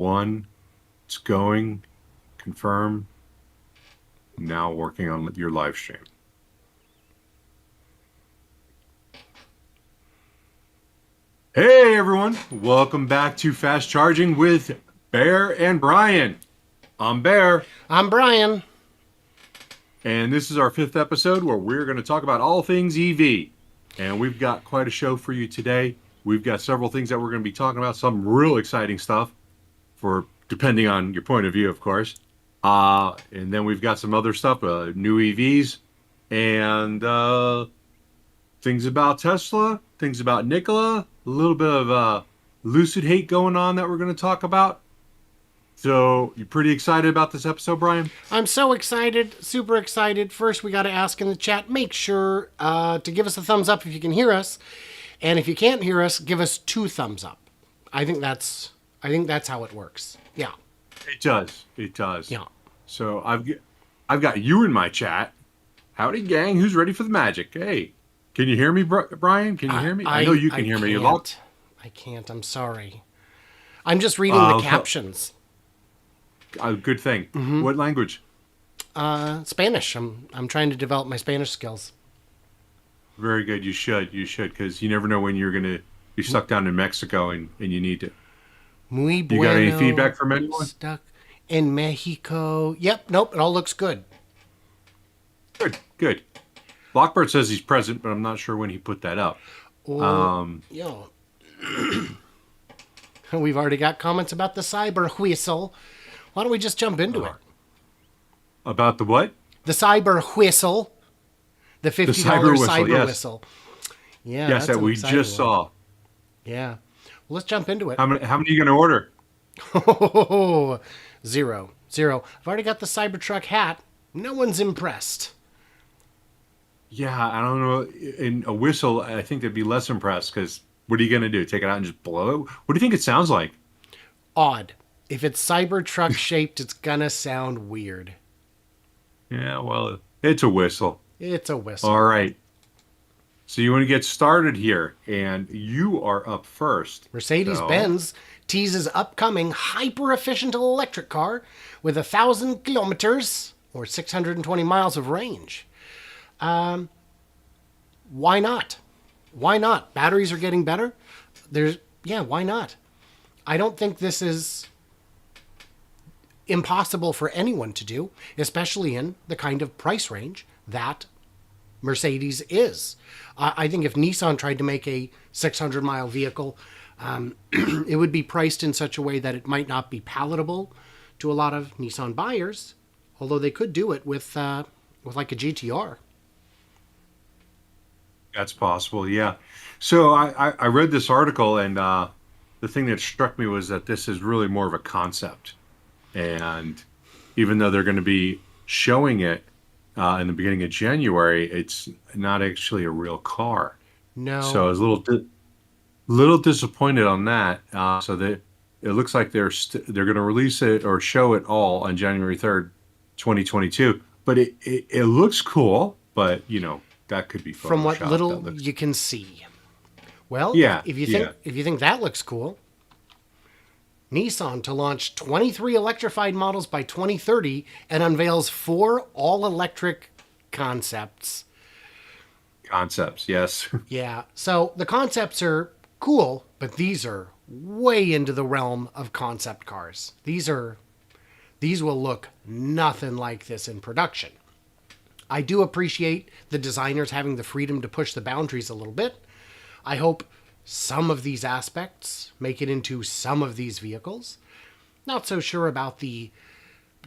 One, it's going, confirm, now working on your live stream. Hey everyone, welcome back to Fast Charging with Bear and Brian. I'm Bear. I'm Brian. And this is our 5th episode where we're going to talk about all things EV. And we've got quite a show for you today. We've got several things that we're going to be talking about, some real exciting stuff, for depending on your point of view, of course. And then we've got some other stuff, new EVs, and things about Tesla, things about Nikola, a little bit of Lucid hate going on that we're going to talk about. So, you pretty excited about this episode, Brian? I'm so excited, super excited. First, we got to ask in the chat, make sure to give us a thumbs up if you can hear us. And if you can't hear us, give us 2 thumbs up. I think that's how it works. Yeah. It does. It does. Yeah. So, I've got you in my chat. Howdy, gang. Who's ready for the magic? Hey, can you hear me, Brian? Can you hear me? I know you can hear me. You're locked. I can't. I'm sorry. I'm just reading the captions. Good thing. Mm-hmm. What language? Spanish. I'm trying to develop my Spanish skills. Very good. You should, because you never know when you're going to be stuck down in Mexico and you need to. Muy bueno. You got any feedback from anyone? Stuck in Mexico. Yep. Nope. It all looks good. Good. Lockbird says he's present, but I'm not sure when he put that up. Yeah. We've already got comments about the CyberWhistle. Why don't we just jump into it? About the what? The CyberWhistle. The $50 CyberWhistle. Yeah, yes, that we just saw. Yeah. Well, let's jump into it. How many are you going to order? Oh, zero. I've already got the CyberTruck hat. No one's impressed. Yeah, I don't know. In a whistle, I think they'd be less impressed because what are you going to do? Take it out and just blow it? What do you think it sounds like? Odd. If it's Cybertruck shaped, it's gonna sound weird. Yeah, well, it's a whistle. It's a whistle. All right. So you want to get started here, and you are up first. Mercedes-Benz teases upcoming hyper-efficient electric car with 1,000 kilometers or 620 miles of range. Why not? Why not? Batteries are getting better. Why not? I don't think this is impossible for anyone to do, especially in the kind of price range that Mercedes is. I think if Nissan tried to make a 600-mile vehicle, it would be priced in such a way that it might not be palatable to a lot of Nissan buyers, although they could do it with like a GTR. That's possible, yeah. So I read this article, and the thing that struck me was that this is really more of a concept. And even though they're going to be showing it in the beginning of January, it's not actually a real car. No. So I was a little disappointed on that. So that it looks like they're going to release it or show it all on January 3rd, 2022. But it looks cool, but that could be Photoshopped. From what little you can see. Well, yeah, if you think that looks cool, Nissan to launch 23 electrified models by 2030 and unveils 4 all-electric concepts. Concepts, yes. Yeah, so the concepts are cool, but these are way into the realm of concept cars. These will look nothing like this in production. I do appreciate the designers having the freedom to push the boundaries a little bit. I hope some of these aspects make it into some of these vehicles. Not so sure about the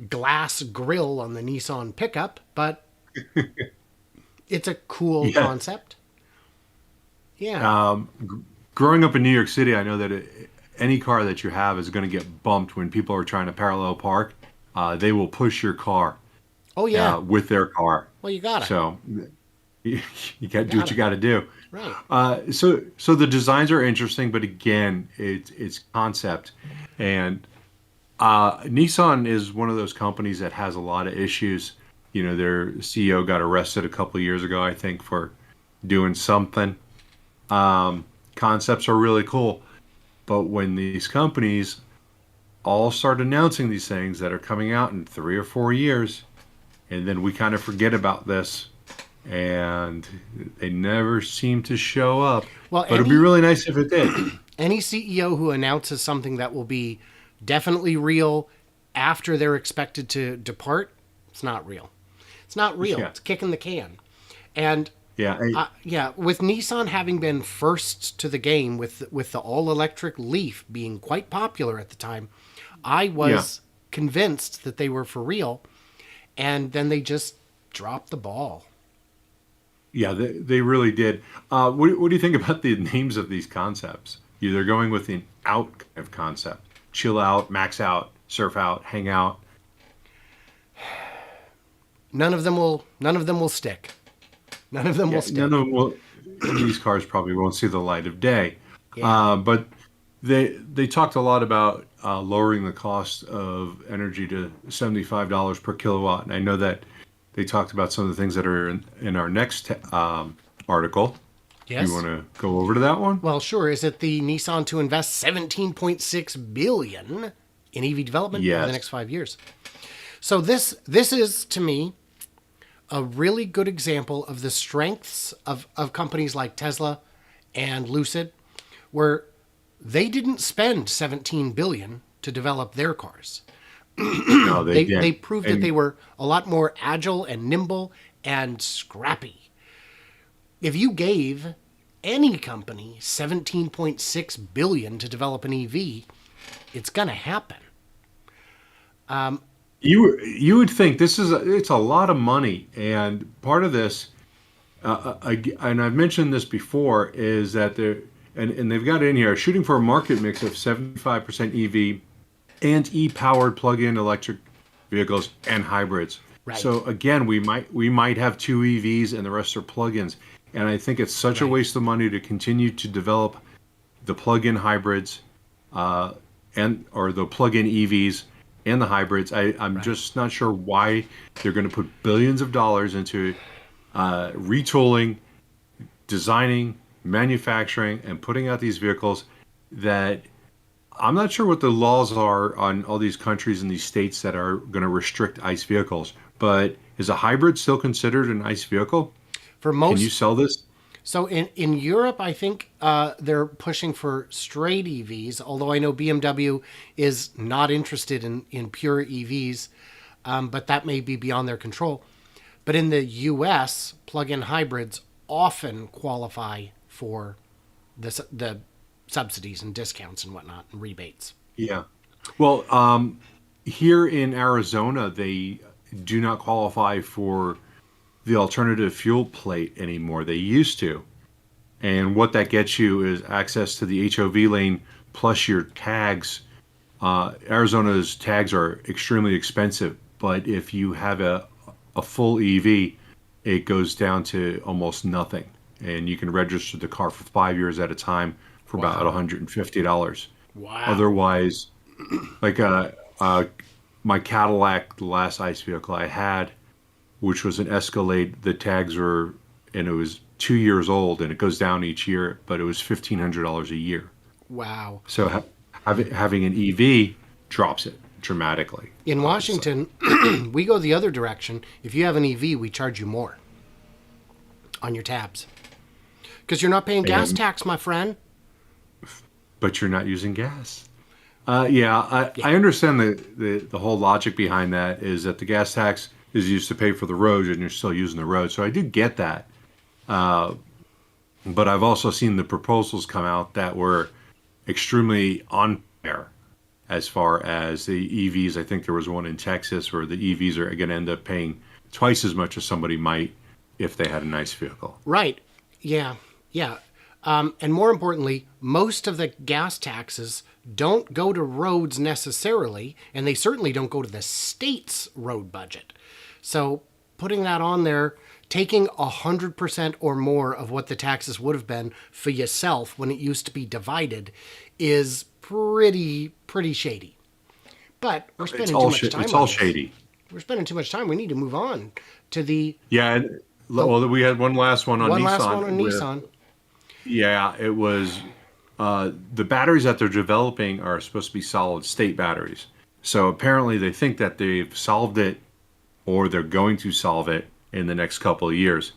glass grille on the Nissan pickup, but it's a cool concept. Yeah. Growing up in New York City, I know that any car that you have is going to get bumped when people are trying to parallel park. They will push your car. Oh, yeah. With their car. Well, you got it. So you got to do what you got to do. Right. So the designs are interesting, but again, it's concept. And Nissan is one of those companies that has a lot of issues. Their CEO got arrested a couple of years ago, I think, for doing something. Concepts are really cool, but when these companies all start announcing these things that are coming out in 3 or 4 years, and then we kind of forget about this, and they never seem to show up. Well, But it'd be really nice if it did. any CEO who announces something that will be definitely real after they're expected to depart, it's not real. It's not real. Yeah. It's kicking the can. And Yeah, with Nissan having been first to the game with the all-electric Leaf being quite popular at the time, I was convinced that they were for real, and then they just dropped the ball. yeah, they really did. What do you think about the names of these concepts? They're going with an out kind of concept: chill out, max out, surf out, hang out. None of them will stick. None of them will stick. None of them will. These cars probably won't see the light of day. Yeah. But they talked a lot about lowering the cost of energy to $75 per kilowatt, and I know that they talked about some of the things that are in our next article. Yes. You want to go over to that one? Well, sure. Is it the Nissan to invest $17.6 billion in EV development over the next 5 years? So this is, to me, a really good example of the strengths of companies like Tesla and Lucid, where they didn't spend $17 billion to develop their cars. No, they didn't. They proved that they were a lot more agile and nimble and scrappy. If you gave any company $17.6 billion to develop an EV, it's going to happen. You would think it's a lot of money, and part of this, and I've mentioned this before, is that and they've got it in here, shooting for a market mix of 75% EV and e-powered plug-in electric vehicles and hybrids. Right. So again, we might have two EVs and the rest are plug-ins, and I think it's such a waste of money to continue to develop the plug-in hybrids, or the plug-in EVs and the hybrids. I'm just not sure why they're going to put billions of dollars into retooling, designing, manufacturing, and putting out these vehicles that I'm not sure what the laws are on all these countries and these states that are going to restrict ICE vehicles. But is a hybrid still considered an ICE vehicle? For most, Can you sell this? So in Europe, I think they're pushing for straight EVs, although I know BMW is not interested in pure EVs, but that may be beyond their control. But in the US, plug-in hybrids often qualify for the subsidies and discounts and whatnot and rebates. Yeah. Well, here in Arizona, they do not qualify for the alternative fuel plate anymore. They used to. And what that gets you is access to the HOV lane plus your tags. Arizona's tags are extremely expensive, but if you have a full EV, it goes down to almost nothing. And you can register the car for 5 years at a time for about $150. Wow. Otherwise, like my Cadillac, the last ICE vehicle I had, which was an Escalade, the tags were, and it was 2 years old, and it goes down each year, but it was $1,500 a year. Wow. So having an EV drops it dramatically. In Washington, we go the other direction. If you have an EV, we charge you more on your tabs. Because you're not paying gas tax, my friend. But you're not using gas. I understand the whole logic behind that is that the gas tax is used to pay for the roads and you're still using the road. So I do get that. But I've also seen the proposals come out that were extremely unfair as far as the EVs. I think there was one in Texas where the EVs are going to end up paying twice as much as somebody might if they had a nice vehicle. Right. Yeah. Yeah. And more importantly, most of the gas taxes don't go to roads necessarily, and they certainly don't go to the state's road budget. So putting that on there, taking 100% or more of what the taxes would have been for yourself when it used to be divided is pretty shady. But we're spending too much time on It's all this. shady. We're spending too much time. We need to move on to the Yeah. Well, we had one last one on Nissan. last one on Nissan. Yeah, it was the batteries that they're developing are supposed to be solid state batteries. So apparently they think that they've solved it or they're going to solve it in the next couple of years.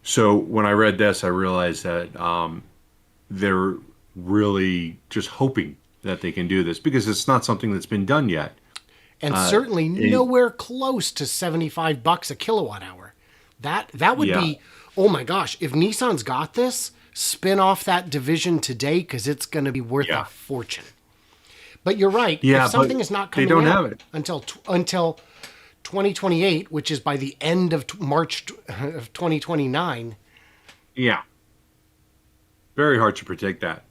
So when I read this, I realized that they're really just hoping that they can do this because it's not something that's been done yet. And certainly It- nowhere close to $75 a kilowatt hour. That would Yeah. be, oh my gosh, if Nissan's got this, spin off that division today because it's going to be worth Yeah. a fortune. But you're right. Yeah, if something but is not they coming don't out have it. until 2028, which is by the end of March of 2029. yeah, very hard to predict that.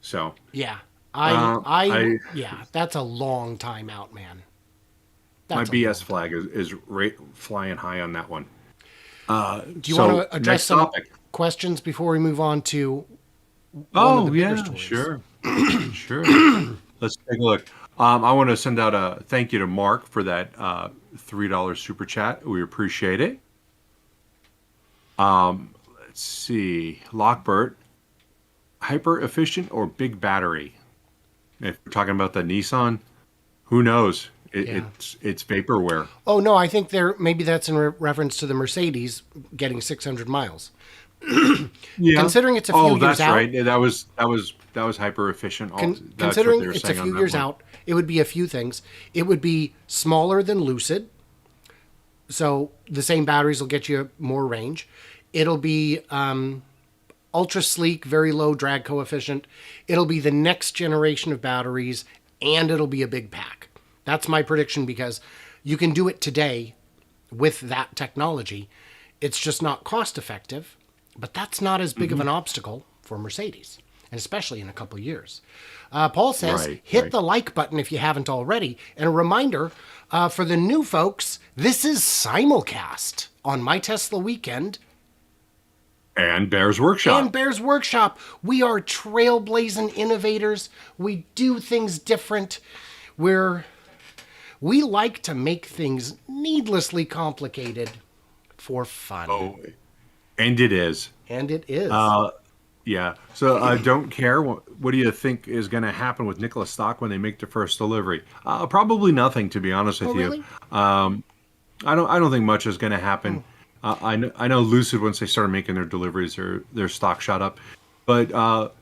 So Yeah. Yeah, that's a long time out, man. my That's a BS flag is flying high on that one. Do you want to address some topic? questions before we move on to one of Oh the bigger yeah, stories? sure, sure. Let's take a look. I want to send out a thank you to Mark for that $3 super chat. We appreciate it. Let's see, Lockbert, hyper efficient or big battery? If we're talking about the Nissan, who knows? Yeah. It's vaporware. Oh no, I think maybe that's in reference to the Mercedes getting 600 miles. Yeah. Considering it's a few oh, years that's out, right. That was hyper efficient. That's what considering they were it's a saying on few that years one. out, it would be a few things. It would be smaller than Lucid, so the same batteries will get you more range. It'll be ultra sleek, very low drag coefficient. It'll be the next generation of batteries, and it'll be a big pack. That's my prediction because you can do it today with that technology. It's just not cost effective, but that's not as big of an obstacle for Mercedes, and especially in a couple of years. Paul says, hit the like button if you haven't already. And a reminder for the new folks, this is simulcast on My Tesla Weekend And Bear's Workshop. and Bear's Workshop. We are trailblazing innovators. We do things different. We like to make things needlessly complicated for fun. Oh, and it is. And it is. Yeah. So I don't care. What do you think is going to happen with Nikola stock when they make their first delivery? Probably nothing, to be honest with really? you. I don't think much is going to happen. I know Lucid, once they started making their deliveries, their stock shot up. But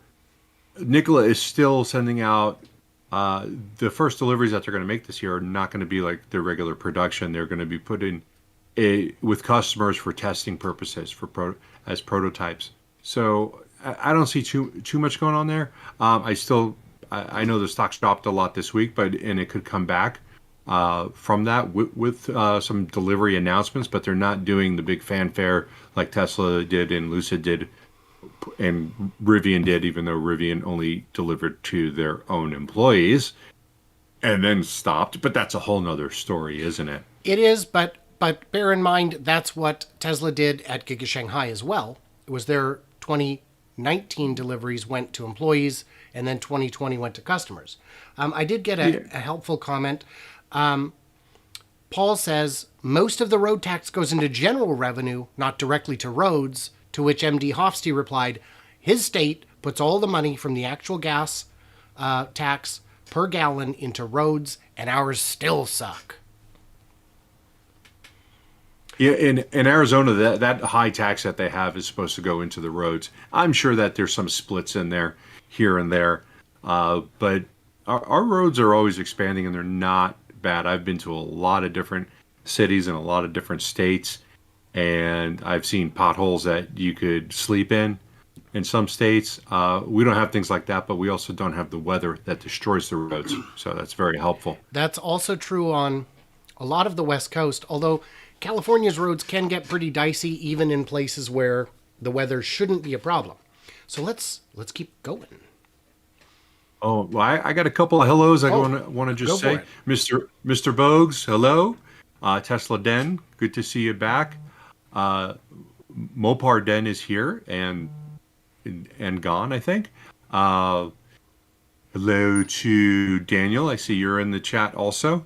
Nikola is still sending out the first deliveries that they're going to make this year are not going to be like their regular production. They're going to be put in with customers for testing purposes as prototypes. So I don't see too much going on there. I know the stock's dropped a lot this week, and it could come back from that with some delivery announcements, but they're not doing the big fanfare like Tesla did and Lucid did and Rivian did, even though Rivian only delivered to their own employees and then stopped. But that's a whole nother story, isn't it? It is, but bear in mind that's what Tesla did at Giga Shanghai as well. It was their 2019 deliveries went to employees, and then 2020 went to customers. I did get a helpful comment. Paul says, most of the road tax goes into general revenue, not directly to roads, to which MD Hofste replied, his state puts all the money from the actual gas tax per gallon into roads, and ours still suck. Yeah, in Arizona, that high tax that they have is supposed to go into the roads. I'm sure that there's some splits in there, here and there, but our roads are always expanding and they're not bad. I've been to a lot of different cities in a lot of different states, and I've seen potholes that you could sleep in some states. We don't have things like that, but we also don't have the weather that destroys the roads, so that's very helpful. That's also true on a lot of the West Coast, although California's roads can get pretty dicey even in places where the weather shouldn't be a problem. So let's keep going. Oh, well, I got a couple of hellos I want to just say. Mr. Bogues, hello. Tesla Den, good to see you back. Mopar Den is here and gone, I think. Hello to Daniel. I see you're in the chat also.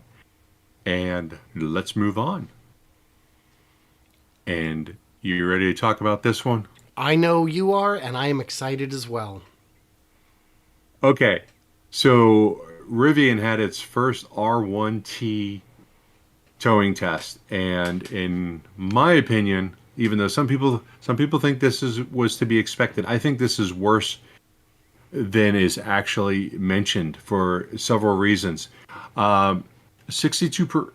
And let's move on. And you ready to talk about this one? I know you are, and I am excited as well. Okay, so Rivian had its first R1T towing test, and in my opinion, even though some people think this is was to be expected, I think this is worse than is actually mentioned for several reasons. 62%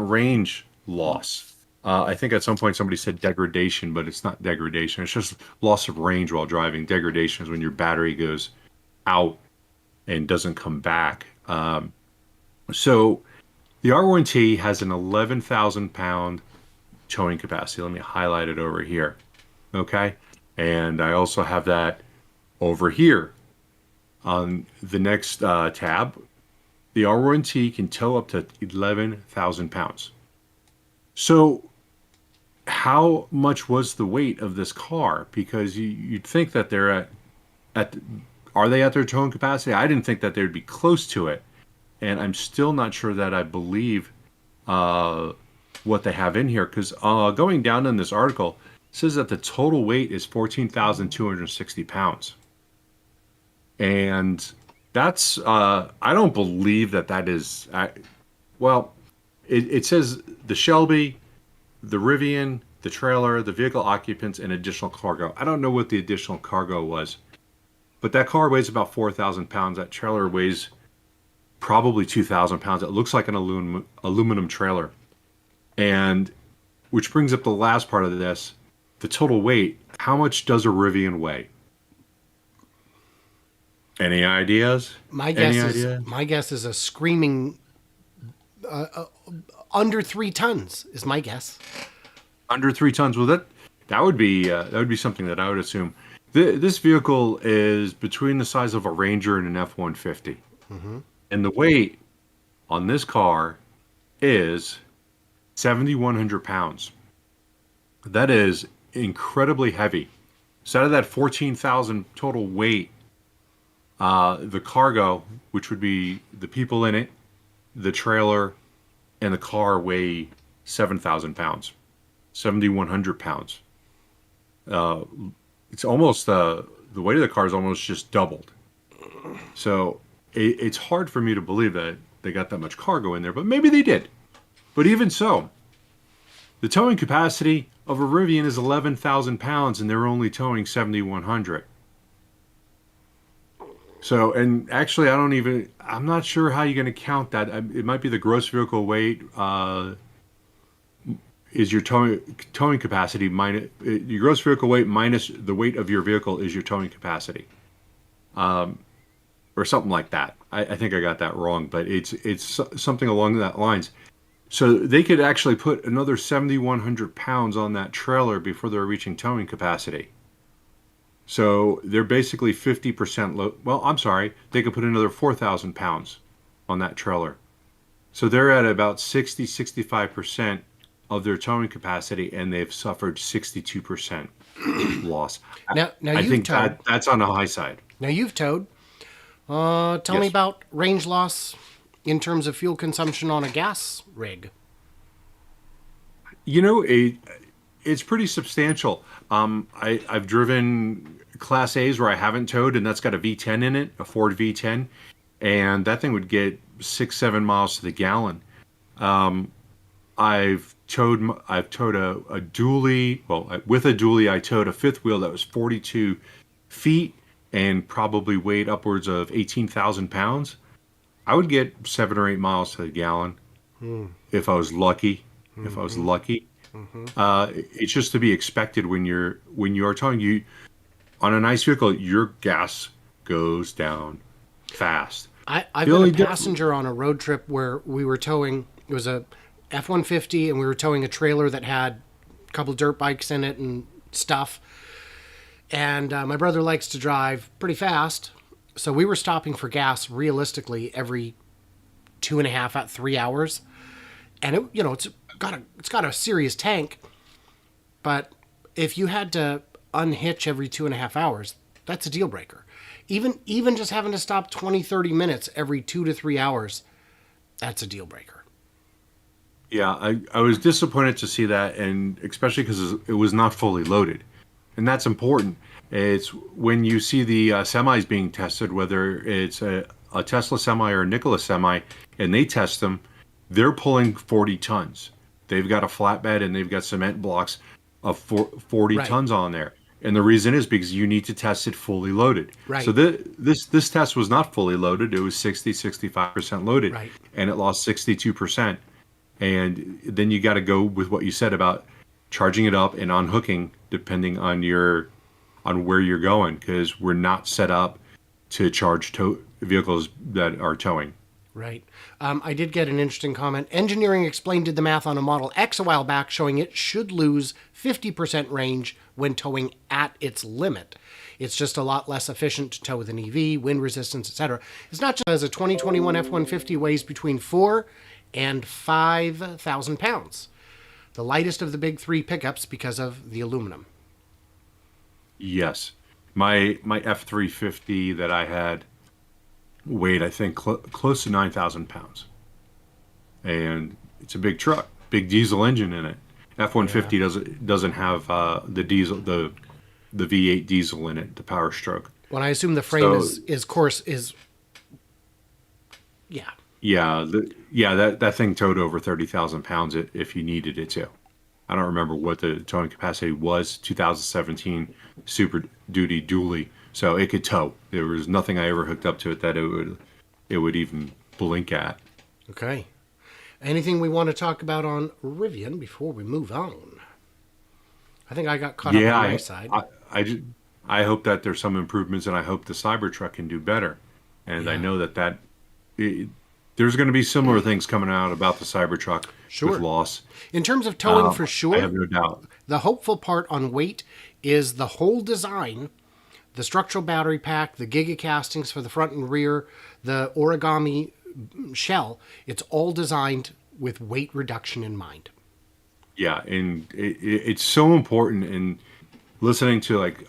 range loss. I think at some point somebody said degradation, but it's not degradation. It's just loss of range while driving. Degradation is when your battery goes out and doesn't come back. So the R1T has an 11,000 pound towing capacity. Let me highlight it over here. Okay. And I also have that over here on the next tab. The R1T can tow up to 11,000 pounds. So, how much was the weight of this car? Because you'd think that they're at are they at their towing capacity? I didn't think that they'd be close to it, and I'm still not sure that I believe uh, what they have in here. Because going down in this article it says that the total weight is 14,260 pounds, and that's I don't believe that that is. Well, it says the Shelby, the Rivian, the trailer, the vehicle occupants, and additional cargo. I don't know what the additional cargo was, but that car weighs about 4,000 pounds. That trailer weighs probably 2,000 pounds. It looks like an aluminum trailer. And which brings up the last part of this, the total weight. How much does a Rivian weigh? Any ideas? My guess Any is idea? my guess is a screaming under 3 tons is my guess. Under 3 tons. Well, that would be something that I would assume. This vehicle is between the size of a Ranger and an F-150, and the weight on this car is 7,100 pounds. That is incredibly heavy. So out of that 14,000 total weight, the cargo, which would be the people in it, the trailer, and the car weigh 7,000 pounds, 7,100 pounds. Uh, it's almost the weight of the car is almost just doubled. So it's hard for me to believe that they got that much cargo in there, but maybe they did. But even so, the towing capacity of a Rivian is 11,000 pounds, and they're only towing 7,100. So, and actually, I'm not sure how you're going to count that. It might be the gross vehicle weight is your towing capacity minus your gross vehicle weight minus the weight of your vehicle is your towing capacity, or something like that. I think I got that wrong, but it's something along that lines. So they could actually put another 7,100 pounds on that trailer before they're reaching towing capacity. So they're basically 50% low. Well, I'm sorry, they could put another 4,000 pounds on that trailer. So they're at about 65% of their towing capacity, and they've suffered 62% loss. Now I you've think towed. that's on the high side. Now you've towed. Tell me Yes. about range loss in terms of fuel consumption on a gas rig. You know, it's pretty substantial. I've driven Class A's where I haven't towed, and that's got a V10 in it, a Ford V10, and that thing would get 6, 7 miles to the gallon. I've towed a dually. Well, with a dually, I towed a fifth wheel that was 42 feet and probably weighed upwards of 18,000 pounds. I would get 7 or 8 miles to the gallon if I was lucky. If I was lucky, it's just to be expected when you are towing. You on a nice vehicle, your gas goes down fast. I've The been only a diff- passenger on a road trip where we were towing. It was a F-150, and we were towing a trailer that had a couple dirt bikes in it and stuff. And my brother likes to drive pretty fast, so we were stopping for gas realistically every 2.5 at 3 hours. And it's got a serious tank, but if you had to unhitch every 2.5 hours, that's a deal breaker. Even just having to stop 20, 30 minutes every 2 to 3 hours, that's a deal breaker. Yeah, I was disappointed to see that, and especially because it was not fully loaded, and that's important. It's when you see the semis being tested, whether it's a Tesla semi or a Nikola semi, and they test them, they're pulling 40 tons. They've got a flatbed and they've got cement blocks of 40 Right. tons on there. And the reason is because you need to test it fully loaded. So Right. this test was not fully loaded. It was 65% loaded, Right. and it lost 62%. And then you got to go with what you said about charging it up and unhooking depending on where you're going, because we're not set up to charge vehicles that are towing. Right. I did get an interesting comment. Engineering Explained did the math on a Model X a while back, showing it should lose 50% range when towing at its limit. It's just a lot less efficient to tow with an EV, wind resistance, etc. It's not just as a 2021 F-150 weighs between 4 and 5,000 pounds. The lightest of the big three pickups because of the aluminum. Yes, my F-350 that I had weighed, I think, close to 9,000 pounds, and it's a big truck, big diesel engine in it. F-150 doesn't have the diesel, the V8 diesel in it, the Power Stroke. Well, I assume the frame So is course is yeah. yeah, that thing towed over 30,000 pounds if you needed it to. I don't remember what the towing capacity was. 2017 Super Duty dually, so it could tow. There was nothing I ever hooked up to it that it would even blink at. Okay. Anything we want to talk about on Rivian before we move on? I think I got caught up Yeah, on my side. I hope that there's some improvements, and I hope the Cybertruck can do better. And I Yeah. know there's going to be similar things coming out about the Cybertruck Sure. with loss. In terms of towing, for I sure, have no doubt. the hopeful part on weight is the whole design, the structural battery pack, the Giga castings for the front and rear, the origami shell. It's all designed with weight reduction in mind. Yeah, and it's so important. And listening to like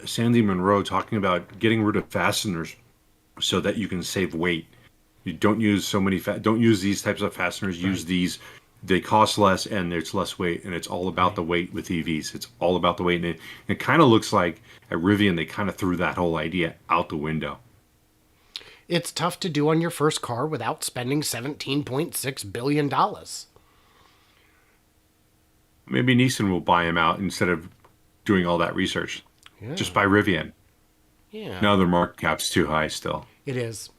Sandy Munro talking about getting rid of fasteners so that you can save weight. You don't use so many don't use these types of fasteners. Use these. They cost less and it's less weight, and it's all about the weight with EVs. It's all about the weight, and it kind of looks like at Rivian they kind of threw that whole idea out the window. It's tough to do on your first car without spending $17.6 billion. Maybe Nissan will buy them out instead of doing all that research. Yeah. Just buy Rivian. Yeah. No, their market cap's too high still. It is.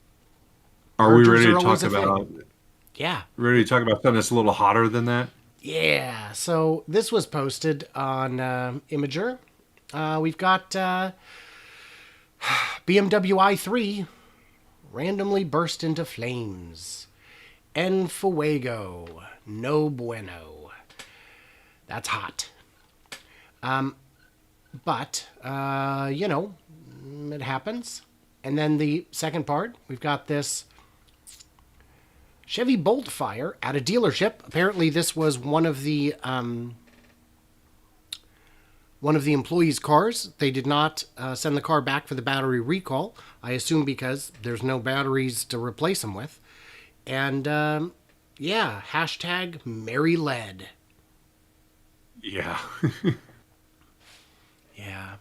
Are we Mergers ready are to always talk a thing. about Yeah. something that's a little hotter than that? Yeah. So this was posted on Imager. We've got BMW i3 randomly burst into flames. En fuego. No bueno. That's hot. But, it happens. And then the second part, we've got this Chevy Bolt fire at a dealership. Apparently, this was one of the employees' cars. They did not send the car back for the battery recall. I assume because there's no batteries to replace them with. And hashtag Mary Lead. Yeah. Yeah.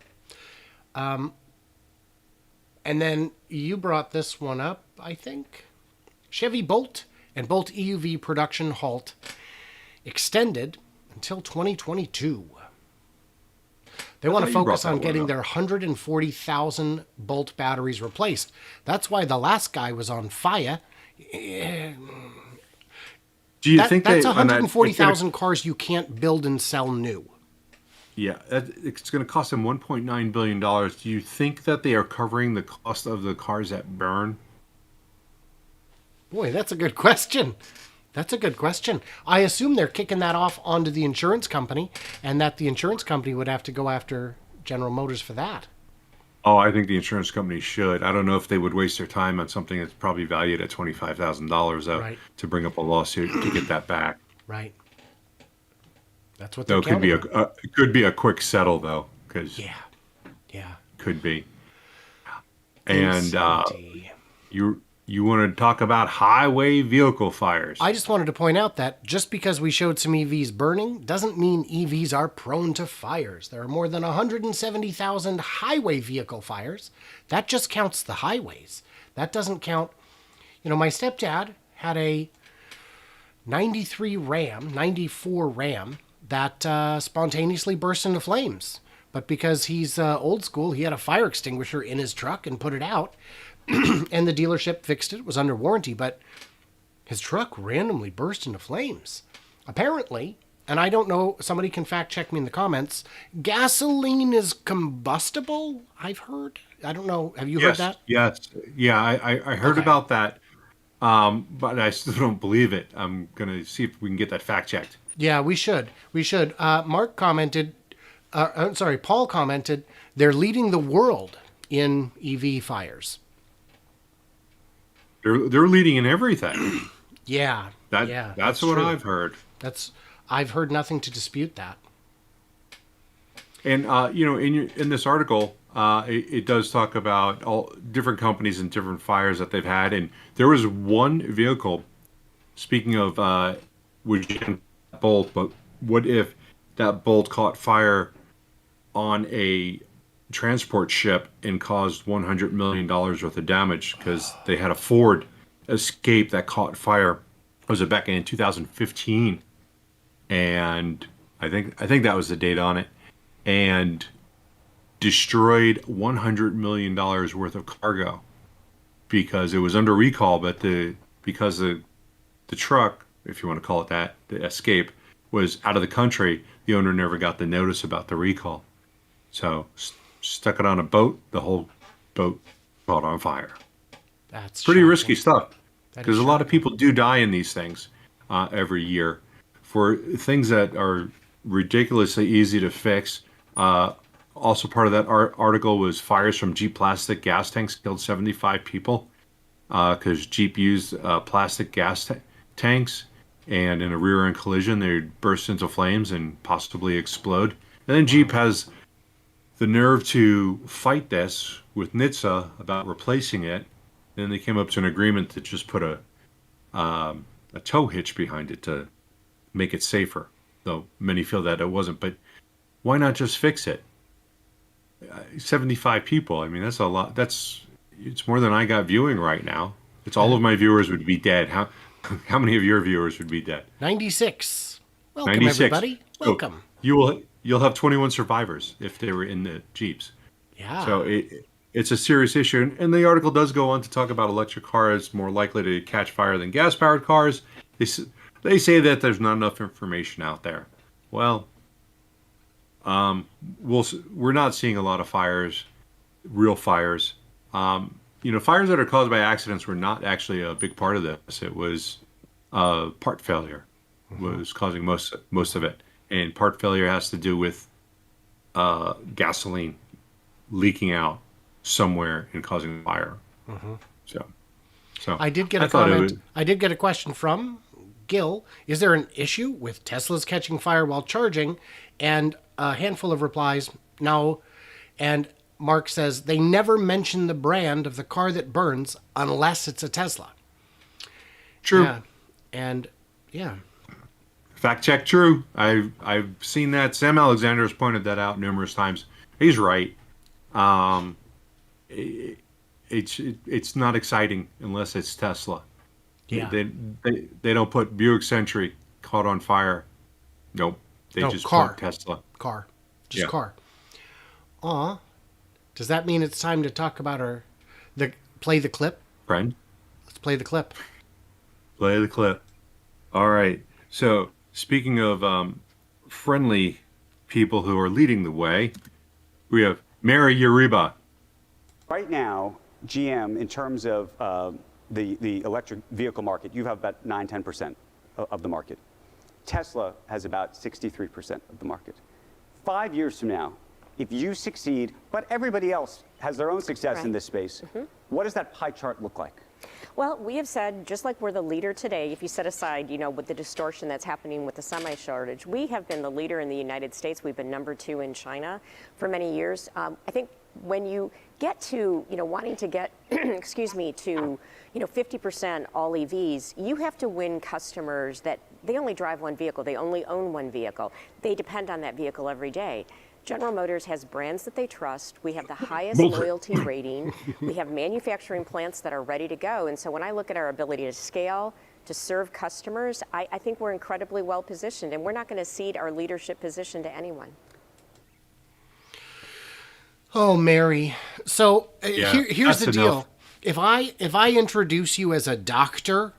And then you brought this one up, I think. Chevy Bolt and Bolt EUV production halt extended until 2022. They want to you brought focus that on one getting up. their 140,000 Bolt batteries replaced. That's why the last guy was on fire. Do you That's think they, 140,000 cars you can't build and sell new. Yeah, it's going to cost them $1.9 billion. Do you think that they are covering the cost of the cars that burn? Boy, that's a good question. That's a good question. I assume they're kicking that off onto the insurance company, and that the insurance company would have to go after General Motors for that. Oh, I think the insurance company should. I don't know if they would waste their time on something that's probably valued at $25,000 Right. to bring up a lawsuit to get that back. Right. That's what Though they're it could be counting on. it could be a quick settle though, because Yeah. could be. And Insanity. you You want to talk about highway vehicle fires. I just wanted to point out that just because we showed some EVs burning doesn't mean EVs are prone to fires. There are more than 170,000 highway vehicle fires. That just counts the highways. That doesn't count. My stepdad had a 94 Ram that spontaneously burst into flames. But because he's old school, he had a fire extinguisher in his truck and put it out. And the dealership fixed it. It was under warranty, but his truck randomly burst into flames. Apparently, and I don't know, somebody can fact check me in the comments, gasoline is combustible, I've heard. I don't know. Have you heard that? Yes. Yeah, I heard about that, but I still don't believe it. I'm going to see if we can get that fact checked. Yeah, we should. We should. Paul commented, they're leading the world in EV fires. They're leading in everything. Yeah. That's what true. I've heard. I've heard nothing to dispute that. And in this article, it does talk about all different companies and different fires that they've had, and there was one vehicle. Speaking of, Bolt, but what if that Bolt caught fire on a transport ship and caused $100 million worth of damage because they had a Ford Escape that caught fire. Was it back in 2015? And I think that was the date on it, and destroyed $100 million worth of cargo because it was under recall, but because the truck, if you want to call it that, the Escape, was out of the country, the owner never got the notice about the recall. So stuck it on a boat, the whole boat caught on fire. That's pretty shocking. Risky stuff, because a lot of people do die in these things every year for things that are ridiculously easy to fix. Also part of that article was fires from Jeep plastic gas tanks killed 75 people because Jeep used plastic gas tanks, and in a rear-end collision they burst into flames and possibly explode. And then Jeep has the nerve to fight this with NHTSA about replacing it. And then they came up to an agreement to just put a tow hitch behind it to make it safer, though many feel that it wasn't. But why not just fix it? 75 people, I mean, that's a lot. It's more than I got viewing right now. It's all of my viewers would be dead. How many of your viewers would be dead? 96. Welcome, 96. everybody. Welcome. So you'll have 21 survivors if they were in the Jeeps. Yeah. So it's a serious issue. And the article does go on to talk about electric cars more likely to catch fire than gas-powered cars. They say that there's not enough information out there. Well, we're not seeing a lot of fires, real fires. Fires that are caused by accidents were not actually a big part of this. It was part failure was causing most of it. And part failure has to do with gasoline leaking out somewhere and causing fire. So I did get a comment. I did get a question from Gil. Is there an issue with Teslas catching fire while charging? And a handful of replies, no. And Mark says they never mention the brand of the car that burns unless it's a Tesla. True. Yeah. And yeah. Fact check, true. I've seen that. Sam Alexander has pointed that out numerous times. He's right. It's not exciting unless it's Tesla. Yeah. They don't put Buick Century caught on fire. Nope. They just put Tesla. Car. Just car. Does that mean it's time to talk about play the clip? Friend? Let's play the clip. Play the clip. All right. So, speaking of friendly people who are leading the way, we have Mary Uriba. Right now, GM, in terms of the electric vehicle market, you have about 9-10% of the market. Tesla has about 63% of the market. 5 years from now, if you succeed, but everybody else has their own success in this space, what does that pie chart look like? Well, we have said, just like we're the leader today, if you set aside, with the distortion that's happening with the semi shortage, we have been the leader in the United States. We've been number 2 in China for many years. I think when you get to, wanting to get, excuse me, to, 50% all EVs, you have to win customers that they only drive one vehicle, they only own one vehicle. They depend on that vehicle every day. General Motors has brands that they trust. We have the highest loyalty rating. We have manufacturing plants that are ready to go. And so when I look at our ability to scale, to serve customers, I think we're incredibly well positioned, and we're not going to cede our leadership position to anyone. Oh, Mary. So here's the deal. enough. If I introduce you as a doctor,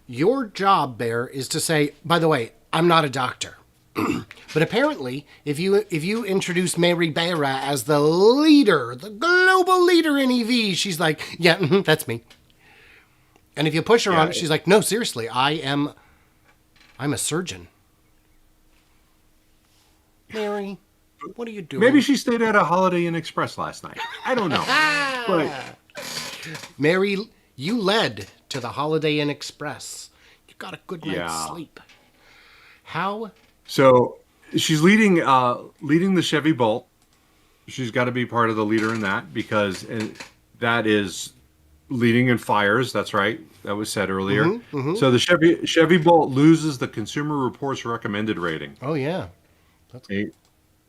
your job, Bear, is to say, by the way, I'm not a doctor. But apparently, if you introduce Mary Barra as the leader, the global leader in EV, she's like, yeah, that's me. And if you push her on it, she's like, no, seriously, I'm a surgeon. Mary, what are you doing? Maybe she stayed at a Holiday Inn Express last night. I don't know. But Mary, you led to the Holiday Inn Express. You got a good night's Yeah. sleep. How? so she's leading the Chevy Bolt. She's got to be part of the leader in that because that is leading in fires. That's right. That was said earlier. So the Chevy Bolt loses the Consumer Reports recommended rating. Oh, yeah.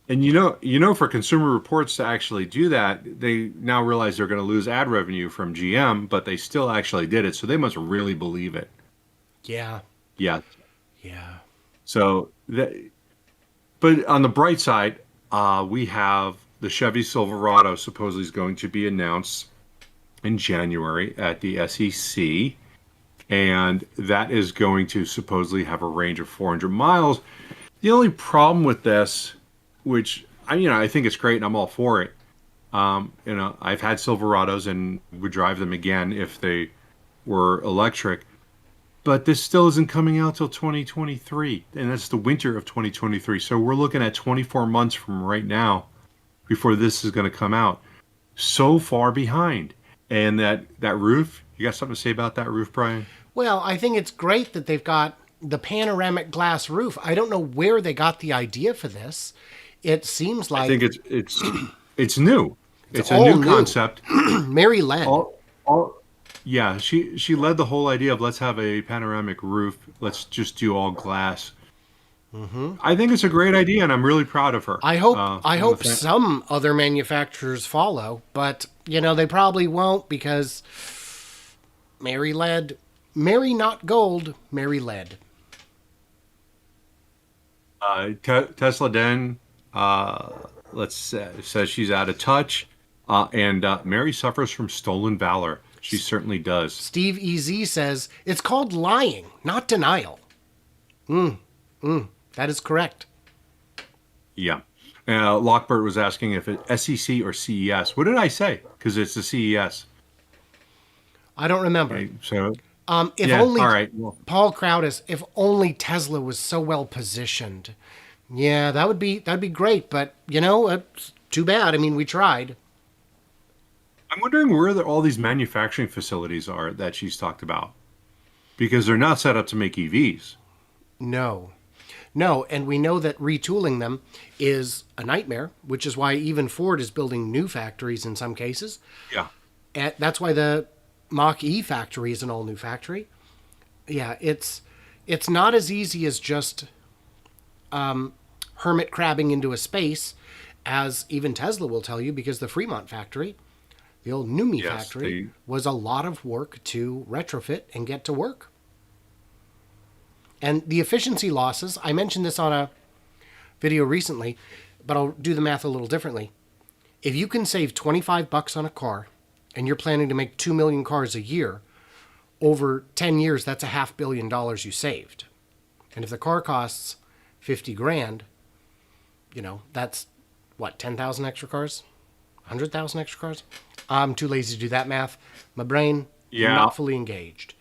And for Consumer Reports to actually do that, they now realize they're going to lose ad revenue from GM, but they still actually did it. So they must really believe it. Yeah. Yeah. Yeah. So but on the bright side, we have the Chevy Silverado supposedly is going to be announced in January at the SEC. And that is going to supposedly have a range of 400 miles. The only problem with this, which I think it's great and I'm all for it. I've had Silverados and would drive them again if they were electric. But this still isn't coming out till 2023, and that's the winter of 2023. So we're looking at 24 months from right now before this is going to come out. So far behind. And that roof, you got something to say about that roof, Brian? Well, I think it's great that they've got the panoramic glass roof. I don't know where they got the idea for this. It seems like I think it's new. It's a all new new. concept. Mary led. Yeah, she led the whole idea of let's have a panoramic roof. Let's just do all glass. I think it's a great idea, and I'm really proud of her. I hope some other manufacturers follow, but they probably won't because Mary led. Mary not gold. Mary led. Tesla Den, says she's out of touch, and Mary suffers from stolen valor. She certainly does. Steve EZ says it's called lying, not denial. That is correct. Yeah. Lockbert was asking if it's SEC or CES. What did I say? Because it's the CES. I don't remember. Okay, so If yeah, only all right. Well, Paul Crowdis, if only Tesla was so well positioned. Yeah, that'd be great, but it's too bad. I mean, we tried. I'm wondering where all these manufacturing facilities are that she's talked about, because they're not set up to make EVs. No, and we know that retooling them is a nightmare, which is why even Ford is building new factories in some cases. Yeah. And that's why the Mach-E factory is an all-new factory. Yeah, it's not as easy as just hermit crabbing into a space, as even Tesla will tell you, because the Fremont factory, the old Numi factory, was a lot of work to retrofit and get to work. And the efficiency losses, I mentioned this on a video recently, but I'll do the math a little differently. If you can save $25 on a car, and you're planning to make 2 million cars a year, over 10 years, that's $500 million you saved. And if the car costs 50 grand, that's what, 10,000 extra cars? 100,000 extra cars? I'm too lazy to do that math. My brain, not fully engaged.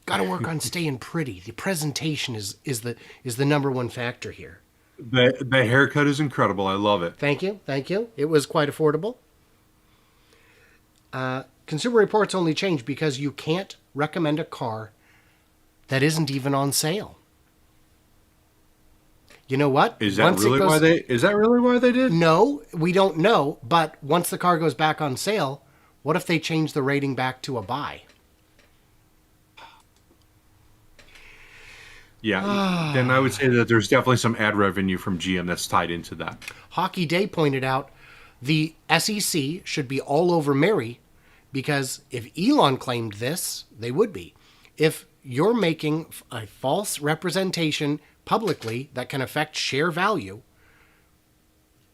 Got to work on staying pretty. The presentation is the number one factor here. The haircut is incredible. I love it. Thank you. It was quite affordable. Consumer Reports only changed because you can't recommend a car that isn't even on sale. You know what? Is that really why they? Is that really why they did? No, we don't know. But once the car goes back on sale, what if they change the rating back to a buy? Yeah, then I would say that there's definitely some ad revenue from GM that's tied into that. Hockey Day pointed out the SEC should be all over Mary, because if Elon claimed this, they would be. If you're making a false representation publicly that can affect share value,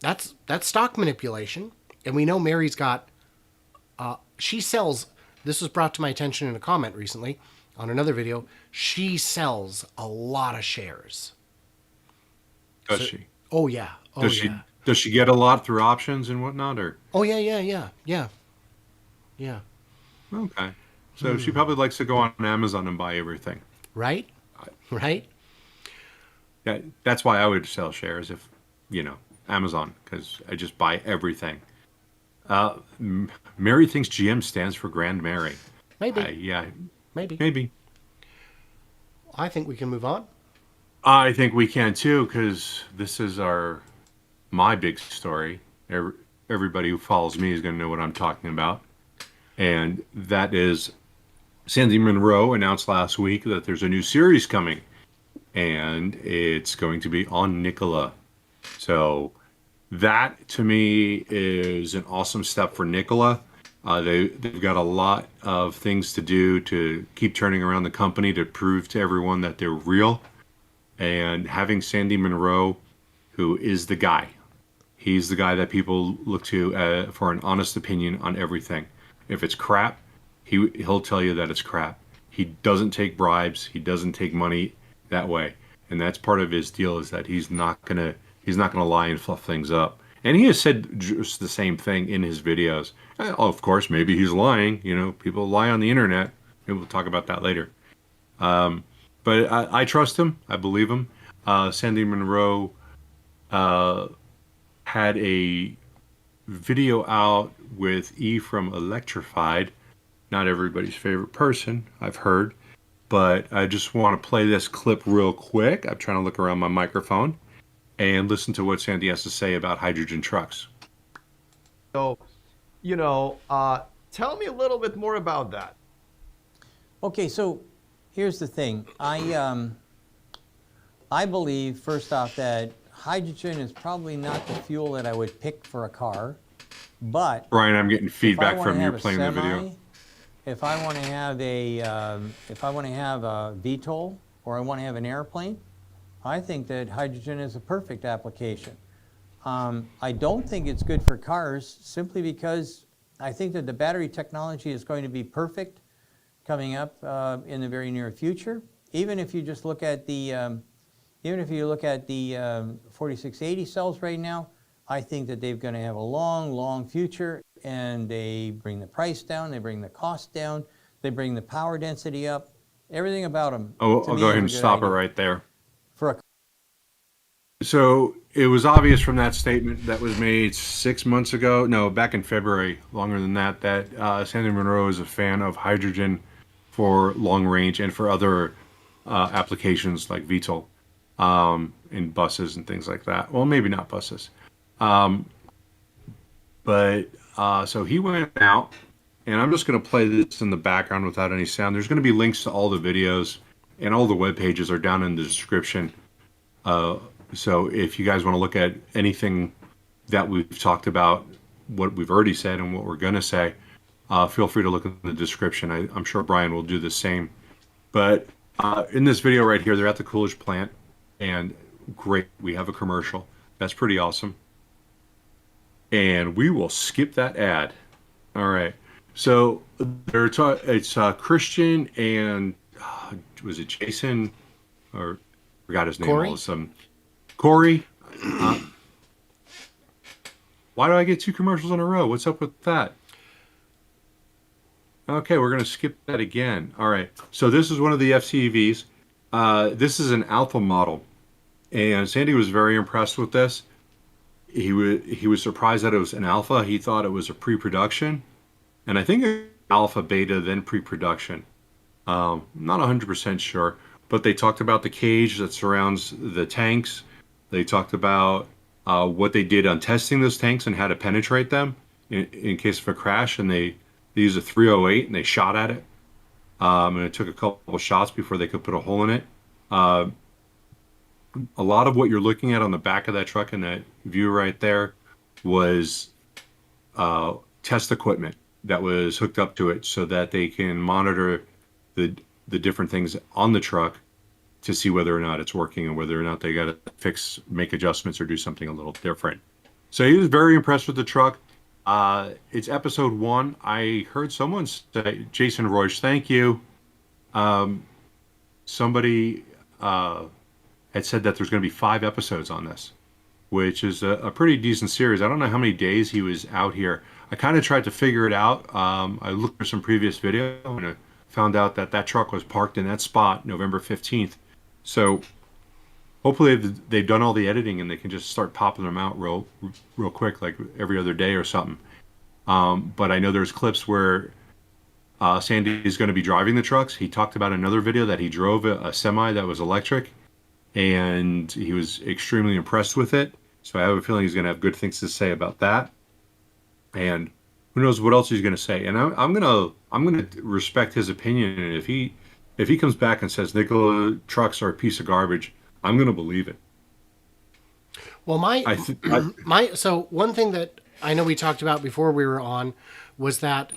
that's stock manipulation. And we know Mary's got, she sells, this was brought to my attention in a comment recently on another video, she sells a lot of shares. Does she? Oh, yeah. Oh, Does yeah. Does she get a lot through options and whatnot, or? Oh, yeah. Okay. So she probably likes to go on Amazon and buy everything. Right? Right? That's why I would sell shares if, Amazon, because I just buy everything. Mary thinks GM stands for Grand Mary. Maybe. Yeah. Maybe. I think we can move on. I think we can too, because this is my big story. Everybody who follows me is going to know what I'm talking about. And that is Sandy Munro announced last week that there's a new series coming. And it's going to be on Nikola. So that, to me, is an awesome step for Nikola. They've got a lot of things to do to keep turning around the company to prove to everyone that they're real. And having Sandy Munro, who is the guy, he's the guy that people look to for an honest opinion on everything. If it's crap, he'll tell you that it's crap. He doesn't take bribes. He doesn't take money that way. And that's part of his deal, is that he's not gonna lie and fluff things up. And he has said just the same thing in his videos. Of course, maybe he's lying. People lie on the internet. Maybe we'll talk about that later. But I trust him. I believe him. Sandy Munro had a video out with E from Electrified. Not everybody's favorite person, I've heard. But I just want to play this clip real quick. I'm trying to look around my microphone and listen to what Sandy has to say about hydrogen trucks. So, tell me a little bit more about that. Okay, so here's the thing. I believe, first off, that hydrogen is probably not the fuel that I would pick for a car, but Brian, I'm getting feedback if I wanna from you have a playing the video. semi, if I want to have a VTOL, or I want to have an airplane, I think that hydrogen is a perfect application. I don't think it's good for cars, simply because I think that the battery technology is going to be perfect coming up in the very near future. Even if you just look at the 4680 cells right now, I think that they're going to have a long, long future, and they bring the price down, they bring the cost down, they bring the power density up, everything about them. I'll go ahead and stop it right there. For a So it was obvious from that statement that was made 6 months ago, no, back in February, longer than that, that Sandy Munro is a fan of hydrogen for long range and for other applications like VTOL in buses and things like that. Well, maybe not buses. So he went out, and I'm just going to play this in the background without any sound. There's going to be links to all the videos, and all the web pages are down in the description. So if you guys want to look at anything that we've talked about, what we've already said and what we're going to say, feel free to look in the description. I'm sure Brian will do the same. But in this video right here, they're at the Coolidge plant, and great, we have a commercial. That's pretty awesome. And we will skip that ad. All right. So it's Christian and was it Jason, or forgot his name? Corey? Corey. Why do I get two commercials in a row? What's up with that? Okay, we're going to skip that again. All right. So this is one of the FCEVs. This is an alpha model, and Sandy was very impressed with this. He was surprised that it was an alpha. He thought it was a pre-production, and I think alpha, beta, then pre-production. Not 100% sure, but they talked about the cage that surrounds the tanks, They talked about what they did on testing those tanks and how to penetrate them in case of a crash. And they used a 308 and they shot at it. And it took a couple of shots before they could put a hole in it. A lot of what you're looking at on the back of that truck in that view right there was test equipment that was hooked up to it so that they can monitor the different things on the truck to see whether or not it's working and whether or not they got to fix, make adjustments or do something a little different. So he was very impressed with the truck. It's episode 1. I heard someone say, Jason Royce, thank you. Somebody had said that there's going to be 5 episodes on this, which is a pretty decent series. I don't know how many days he was out here. I kind of tried to figure it out. I looked for some previous video and I found out that that truck was parked in that spot November 15th. So hopefully they've done all the editing and they can just start popping them out real quick, like every other day or something. But I know there's clips where Sandy is going to be driving the trucks. He talked about another video that he drove a semi that was electric, and he was extremely impressed with it. So I have a feeling he's going to have good things to say about that. And who knows what else he's going to say. And I'm going to respect his opinion. And if he comes back and says Nikola trucks are a piece of garbage, I'm going to believe it. Well, so one thing that I know we talked about before we were on was that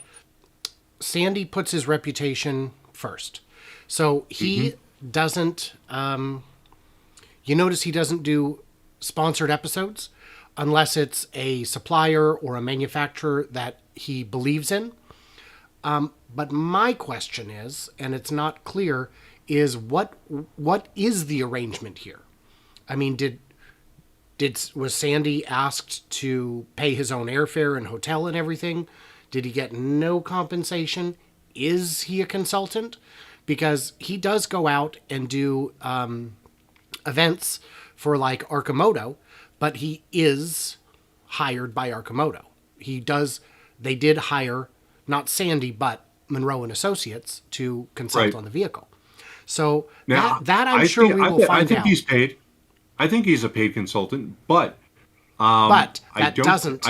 Sandy puts his reputation first. So he doesn't, you notice he doesn't do sponsored episodes unless it's a supplier or a manufacturer that he believes in. But my question is, and it's not clear, is what is the arrangement here? I mean, was Sandy asked to pay his own airfare and hotel and everything? Did he get no compensation? Is he a consultant? Because he does go out and do events for like Arcimoto, but he is hired by Arcimoto. They did hire not Sandy, but Munro and Associates to consult on the vehicle. So now, that I'm sure we will find out. I think he's paid. I think he's a paid consultant, but that doesn't.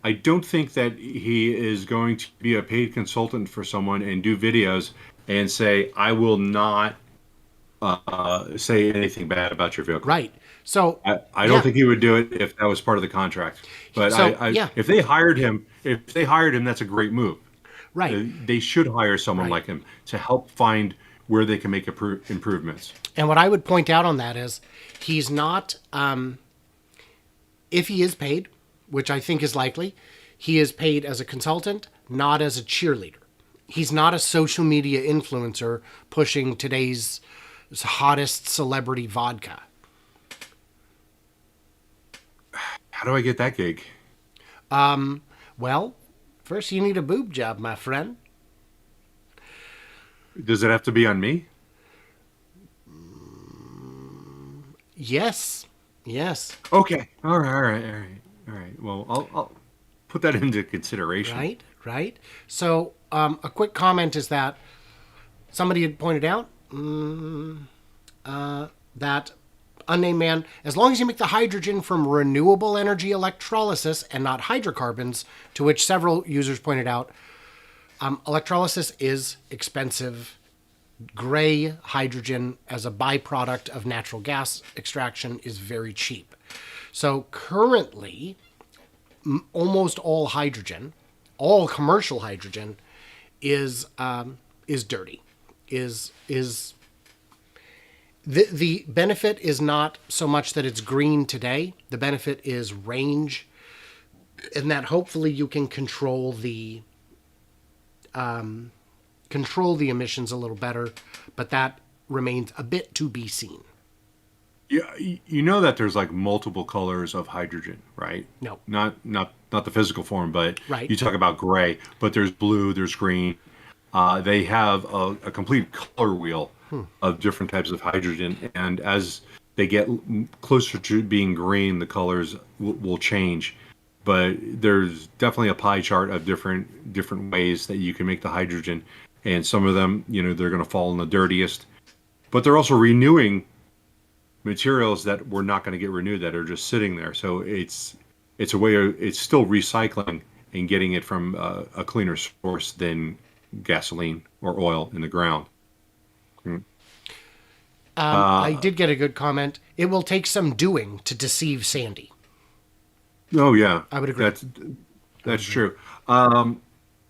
I don't think that he is going to be a paid consultant for someone and do videos and say, I will not say anything bad about your vehicle. Right. So I don't think he would do it if that was part of the contract. But if they hired him, that's a great move. Right. They should hire someone like him to help find where they can make improvements. And what I would point out on that is he's not, if he is paid, which I think is likely, he is paid as a consultant, not as a cheerleader. He's not a social media influencer pushing today's hottest celebrity vodka. How do I get that gig? Well, first you need a boob job, my friend. Does it have to be on me? Yes. Okay. All right. Well, I'll put that into consideration. Right. So, a quick comment is that somebody had pointed out that unnamed man, as long as you make the hydrogen from renewable energy electrolysis and not hydrocarbons, to which several users pointed out, electrolysis is expensive. Gray hydrogen as a byproduct of natural gas extraction is very cheap. So currently, almost all hydrogen, all commercial hydrogen, is dirty. The benefit is not so much that it's green today. The benefit is range, and that hopefully you can control the emissions a little better, but that remains a bit to be seen. Yeah, you know that there's like multiple colors of hydrogen, right? No. Not the physical form, but right. You talk about gray, but there's blue, there's green. They have a complete color wheel of different types of hydrogen, and as they get closer to being green, the colors will change. But there's definitely a pie chart of different ways that you can make the hydrogen, and some of them, they're going to fall in the dirtiest. But they're also renewing materials that were not going to get renewed that are just sitting there. So it's a way of, it's still recycling and getting it from a cleaner source than gasoline or oil in the ground. I did get a good comment. It will take some doing to deceive Sandy. Oh yeah, I would agree. That's true.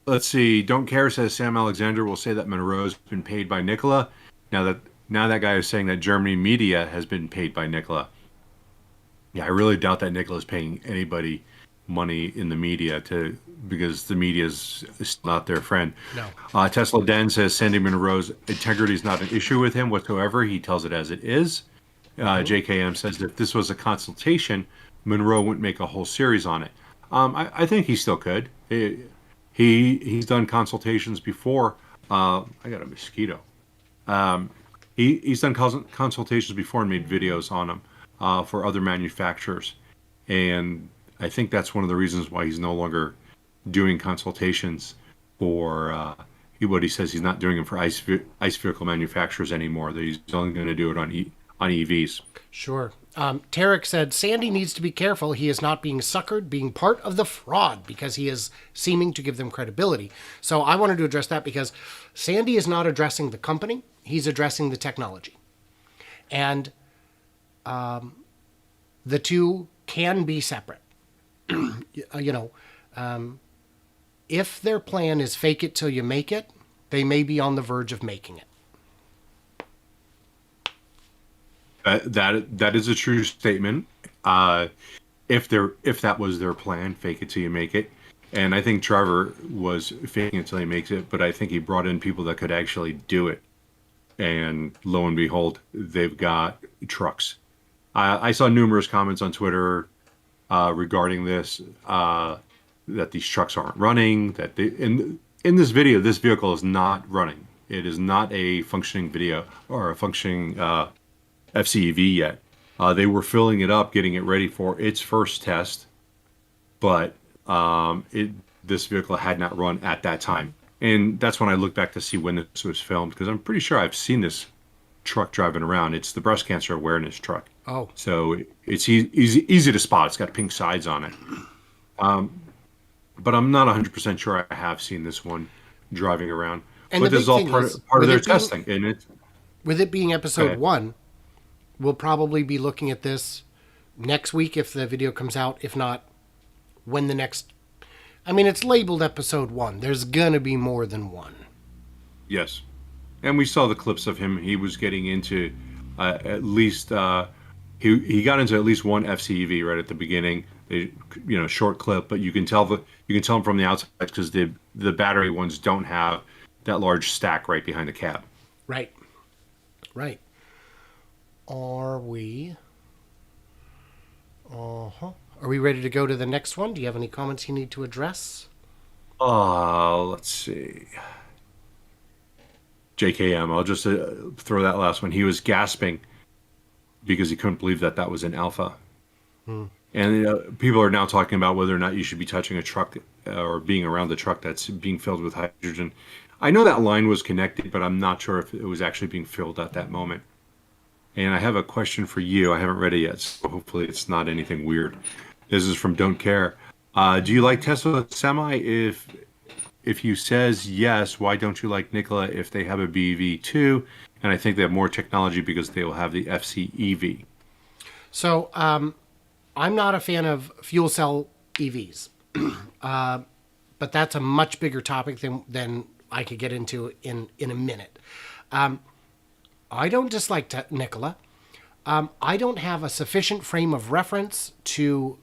Let's see. Don't care says Sam Alexander will say that Munro's been paid by Nikola. Now that guy is saying that Germany media has been paid by Nikola. Yeah, I really doubt that Nikola is paying anybody money in the media because the media is not their friend. No. Tesla Den says Sandy Munro's integrity is not an issue with him whatsoever. He tells it as it is. JKM says that if this was a consultation, Munro wouldn't make a whole series on it. I think he still could. He's done consultations before. I got a mosquito. He's done consultations before and made videos on them for other manufacturers, and I think that's one of the reasons why he's no longer doing consultations for what he says he's not doing them for ICE vehicle manufacturers anymore. That he's only going to do it on EVs. Sure. Tarek said, Sandy needs to be careful. He is not being suckered, being part of the fraud because he is seeming to give them credibility. So I wanted to address that because Sandy is not addressing the company. He's addressing the technology. And the two can be separate. If their plan is fake it till you make it, they may be on the verge of making it. That is a true statement. If that was their plan, fake it till you make it. And I think Trevor was faking it till he makes it, but I think he brought in people that could actually do it. And lo and behold, they've got trucks. I saw numerous comments on Twitter regarding this, that these trucks aren't running, that in this video, this vehicle is not running. It is not a functioning video or a functioning FCEV yet. They were filling it up, getting it ready for its first test, but this vehicle had not run at that time. And that's when I looked back to see when this was filmed, because I'm pretty sure I've seen this truck driving around. It's the breast cancer awareness truck. Oh. So it's easy to spot. It's got pink sides on it. But I'm not 100% sure I have seen this one driving around. And but this is all part of their it being, testing. And with it being episode 1, we'll probably be looking at this next week if the video comes out. If not, when the next... I mean, it's labeled episode 1. There's going to be more than one. Yes. And we saw the clips of him. He was getting into at least... he got into at least one FCEV right at the beginning. Short clip, but you can tell them from the outside because the battery ones don't have that large stack right behind the cab. Right. Are we ready to go to the next one? Do you have any comments you need to address? Let's see. JKM, I'll just throw that last one. He was gasping because he couldn't believe that was an alpha. And people are now talking about whether or not you should be touching a truck or being around the truck that's being filled with hydrogen. I know that line was connected, but I'm not sure if it was actually being filled at that moment. And I have a question for you. I haven't read it yet, so hopefully it's not anything weird. This is from Don't Care. Do you like Tesla Semi? If you says yes, why don't you like Nikola if they have a BEV too? And I think they have more technology because they will have the FCEV. So I'm not a fan of fuel cell EVs, but that's a much bigger topic than I could get into in a minute. I don't dislike Nikola. I don't have a sufficient frame of reference to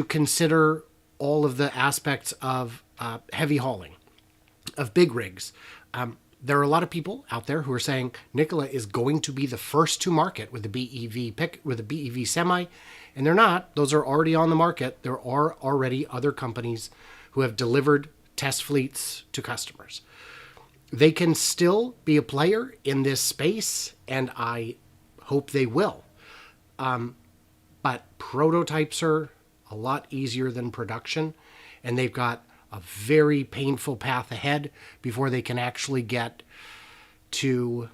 consider all of the aspects of heavy hauling, of big rigs. There are a lot of people out there who are saying Nikola is going to be the first to market with a BEV semi, and they're not. Those are already on the market. There are already other companies who have delivered test fleets to customers. They can still be a player in this space, and I hope they will. But prototypes are a lot easier than production, and they've got a very painful path ahead before they can actually get to,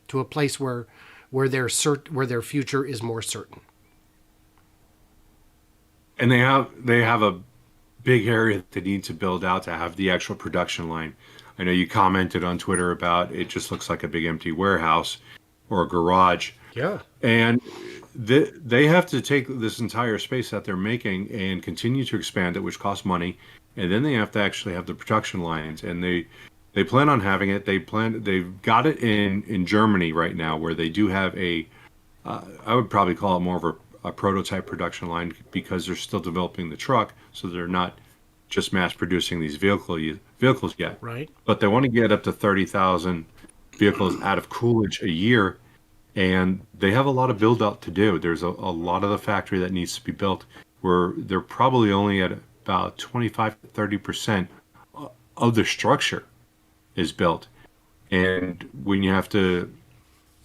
to a place where their future is more certain. And they have a big area that they need to build out to have the actual production line. I know you commented on Twitter about it just looks like a big empty warehouse or a garage. Yeah. And they have to take this entire space that they're making and continue to expand it, which costs money. And then they have to actually have the production lines. And they plan on having it. They've got it in Germany right now, where they do have I would probably call it more of a prototype production line, because they're still developing the truck, so they're not just mass producing these vehicles yet. Right. But they want to get up to 30,000 vehicles out of Coolidge a year, and they have a lot of build out to do. There's a lot of the factory that needs to be built, where they're probably only at about 25 to 30% of the structure is built. And when you have to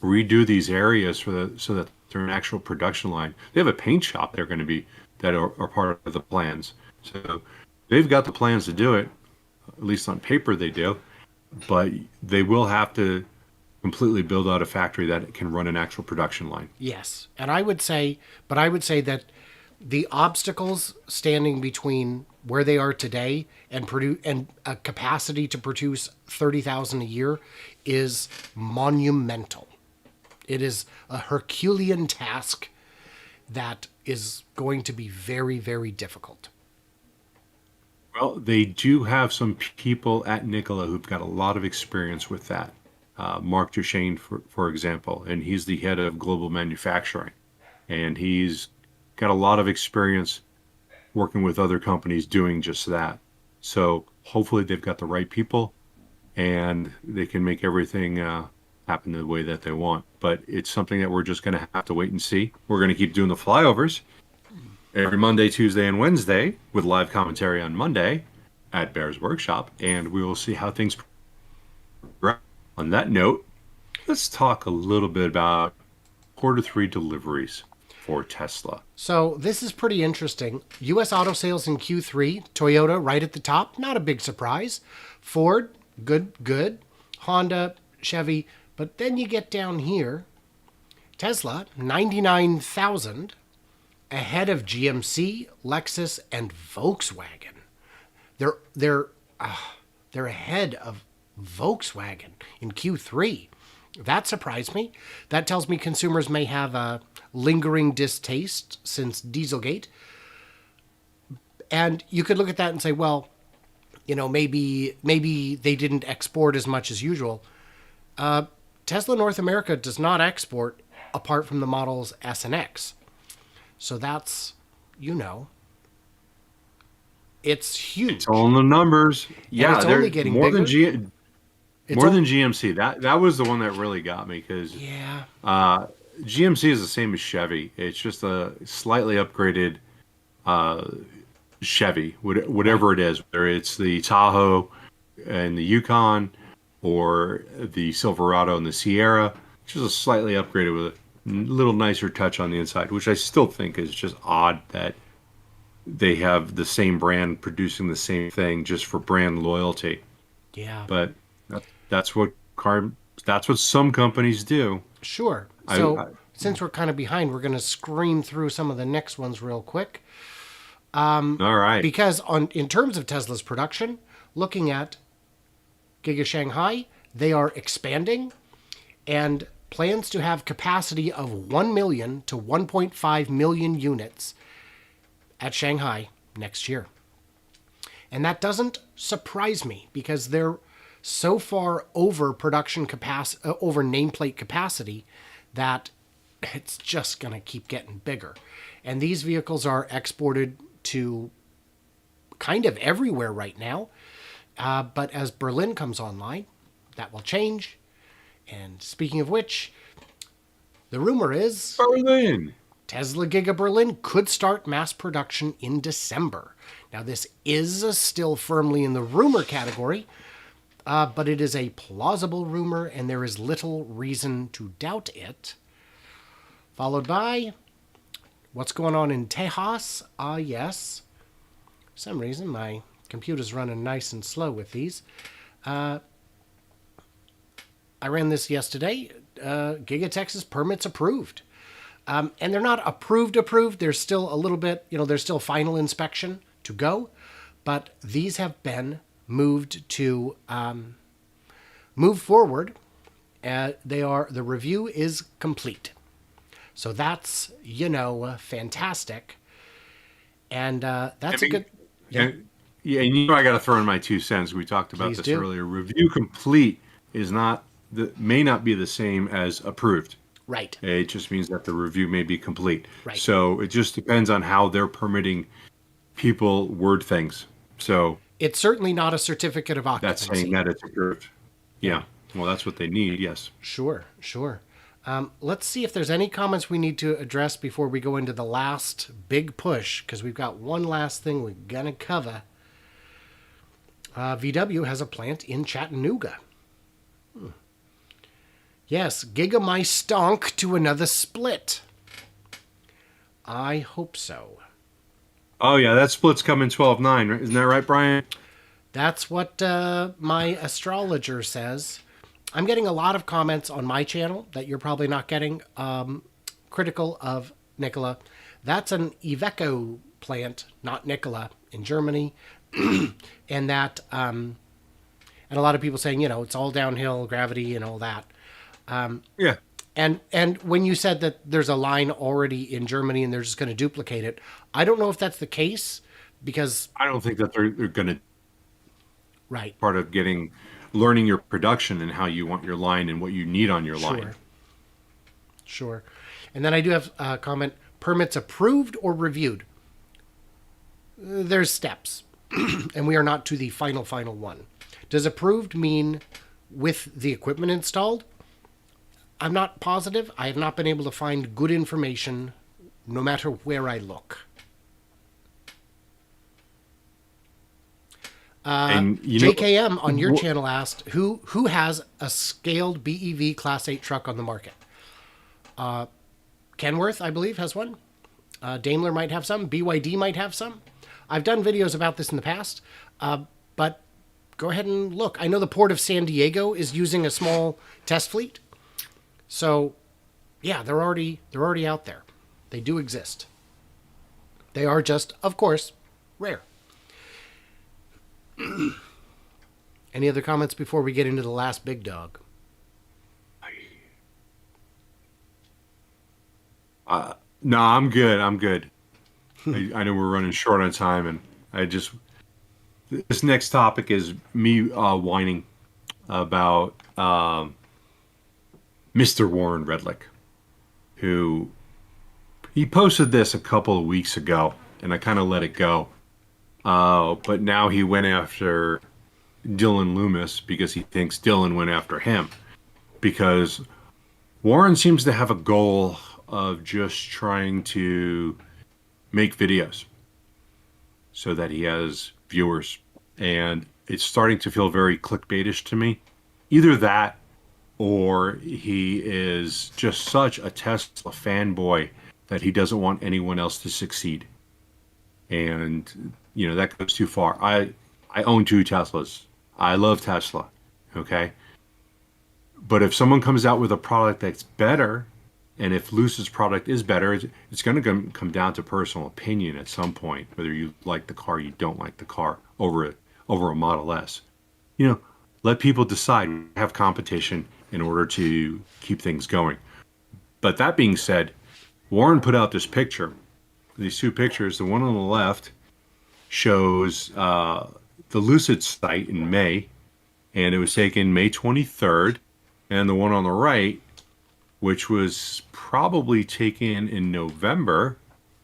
redo these areas so that they're an actual production line, they have a paint shop they're going to be that are part of the plans. So they've got the plans to do it, at least on paper they do, but they will have to completely build out a factory that can run an actual production line. Yes. And I would say that the obstacles standing between where they are today and a capacity to produce 30,000 a year is monumental. It is a Herculean task that is going to be very, very difficult. Well, they do have some people at Nikola who've got a lot of experience with that. Mark Duchesne, for example, and he's the head of global manufacturing. And he's got a lot of experience working with other companies doing just that. So hopefully they've got the right people and they can make everything happen the way that they want. But it's something that we're just going to have to wait and see. We're going to keep doing the flyovers every Monday, Tuesday, and Wednesday with live commentary on Monday at Bear's Workshop, and we will see how things progress. On that note, let's talk a little bit about Q3 deliveries for Tesla. So this is pretty interesting. U.S. auto sales in Q3, Toyota right at the top, not a big surprise. Ford, good. Honda, Chevy, but then you get down here, Tesla, 99,000, ahead of GMC, Lexus, and Volkswagen. They're ahead of Volkswagen in Q3. That surprised me. That tells me consumers may have a lingering distaste since Dieselgate. And you could look at that and say, well, maybe they didn't export as much as usual. Tesla North America does not export apart from the models S and X. So that's, it's huge. It's all in the numbers. Yeah, it's only getting more bigger. than more than GMC. That was the one that really got me, because GMC is the same as Chevy. It's just a slightly upgraded Chevy, whatever it is, whether it's the Tahoe and the Yukon or the Silverado and the Sierra, just a slightly upgraded with a little nicer touch on the inside, which I still think is just odd that they have the same brand producing the same thing just for brand loyalty. Yeah. But that's what some companies do. Sure. So since we're kind of behind, we're going to scream through some of the next ones real quick. All right. Because in terms of Tesla's production, looking at Giga Shanghai, they are expanding and plans to have capacity of 1 million to 1.5 million units at Shanghai next year. And that doesn't surprise me, because they're so far over production capacity, over nameplate capacity, that it's just going to keep getting bigger. And these vehicles are exported to kind of everywhere right now. But as Berlin comes online, that will change. And speaking of which, the rumor is Berlin. Tesla Giga Berlin could start mass production in December. Now, this is still firmly in the rumor category, but it is a plausible rumor, and there is little reason to doubt it. Followed by, what's going on in Tejas? Yes. For some reason, my computer's running nice and slow with these. I ran this yesterday. Giga Texas permits approved. And they're not approved. There's still a little bit, there's still final inspection to go. But these have been moved to move forward. The review is complete. So that's, fantastic. And that's a good... Yeah, and I got to throw in my 2 cents. We talked about Please this do. earlier. Review complete may not be the same as approved. Right. It just means that the review may be complete. Right. So it just depends on how they're permitting people word things. So It's certainly not a certificate of that's occupancy. saying that it's approved. Yeah. Well, that's what they need. Yes. Sure. Let's see if there's any comments we need to address before we go into the last big push, because we've got one last thing we're going to cover. VW has a plant in Chattanooga. Yes, Giga my stonk to another split. I hope so. Oh, yeah. That split's coming 12/9. Right? Isn't that right, Brian? That's what my astrologer says. I'm getting a lot of comments on my channel that you're probably not getting, critical of Nikola. That's an Iveco plant, not Nikola, in Germany. And that, and a lot of people saying, it's all downhill, gravity and all that. Yeah. And when you said that there's a line already in Germany and they're just going to duplicate it, I don't know if that's the case, because... I don't think that they're going to... Right. Part of learning your production and how you want your line and what you need on your line. Sure. And then I do have a comment, permits approved or reviewed? There's steps, and we are not to the final one. Does approved mean with the equipment installed? I'm not positive. I have not been able to find good information no matter where I look. And JKM on your channel asked, who has a scaled BEV Class 8 truck on the market? Kenworth, I believe, has one. Daimler might have some. BYD might have some. I've done videos about this in the past, but go ahead and look. I know the Port of San Diego is using a small test fleet. So, yeah, they're already out there. They do exist. They are just, of course, rare. Any other comments before we get into the last big dog? No, I'm good. I know we're running short on time, and this next topic is me whining about Mr. Warren Redlick, who he posted this a couple of weeks ago, and I kind of let it go. But now he went after Dillon Loomis because he thinks Dillon went after him. Because Warren seems to have a goal of just trying to make videos so that he has viewers. And it's starting to feel very clickbaitish to me. Either that or he is just such a Tesla fanboy that he doesn't want anyone else to succeed. And, that goes too far. I own 2 Teslas. I love Tesla. Okay. But if someone comes out with a product that's better, and if Lucid's product is better, it's going to come down to personal opinion at some point, whether you like the car, you don't like the car over a Model S. Let people decide, have competition in order to keep things going. But that being said, Warren put out this picture, these 2 pictures. The one on the left shows the Lucid site in May, and it was taken May 23rd. And the one on the right, which was probably taken in November.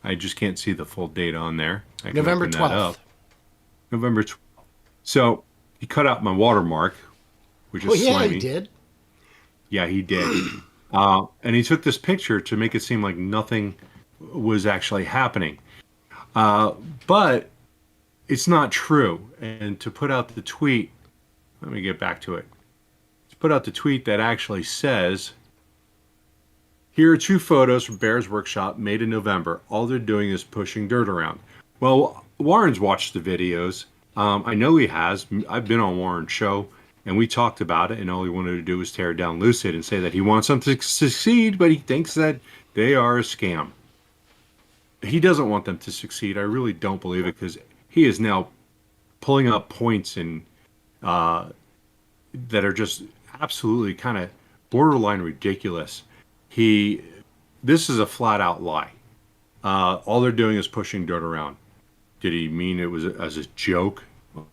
I just can't see the full date on there. I can November open that 12th. up. November 12th. So he cut out my watermark, which is slimy. He did. Yeah, he did. And he took this picture to make it seem like nothing was actually happening. But it's not true. And to put out the tweet, let me get back to it. To put out the tweet that actually says, here are 2 photos from Bear's workshop made in November. All they're doing is pushing dirt around. Well, Warren's watched the videos. I know he has. I've been on Warren's show, And we talked about it, and all he wanted to do was tear down Lucid and say that he wants them to succeed, but he thinks that they are a scam. He doesn't want them to succeed. I really don't believe it, because he is now pulling up points that are just absolutely kind of borderline ridiculous. This is a flat out lie. All they're doing is pushing dirt around. Did he mean it was as a joke?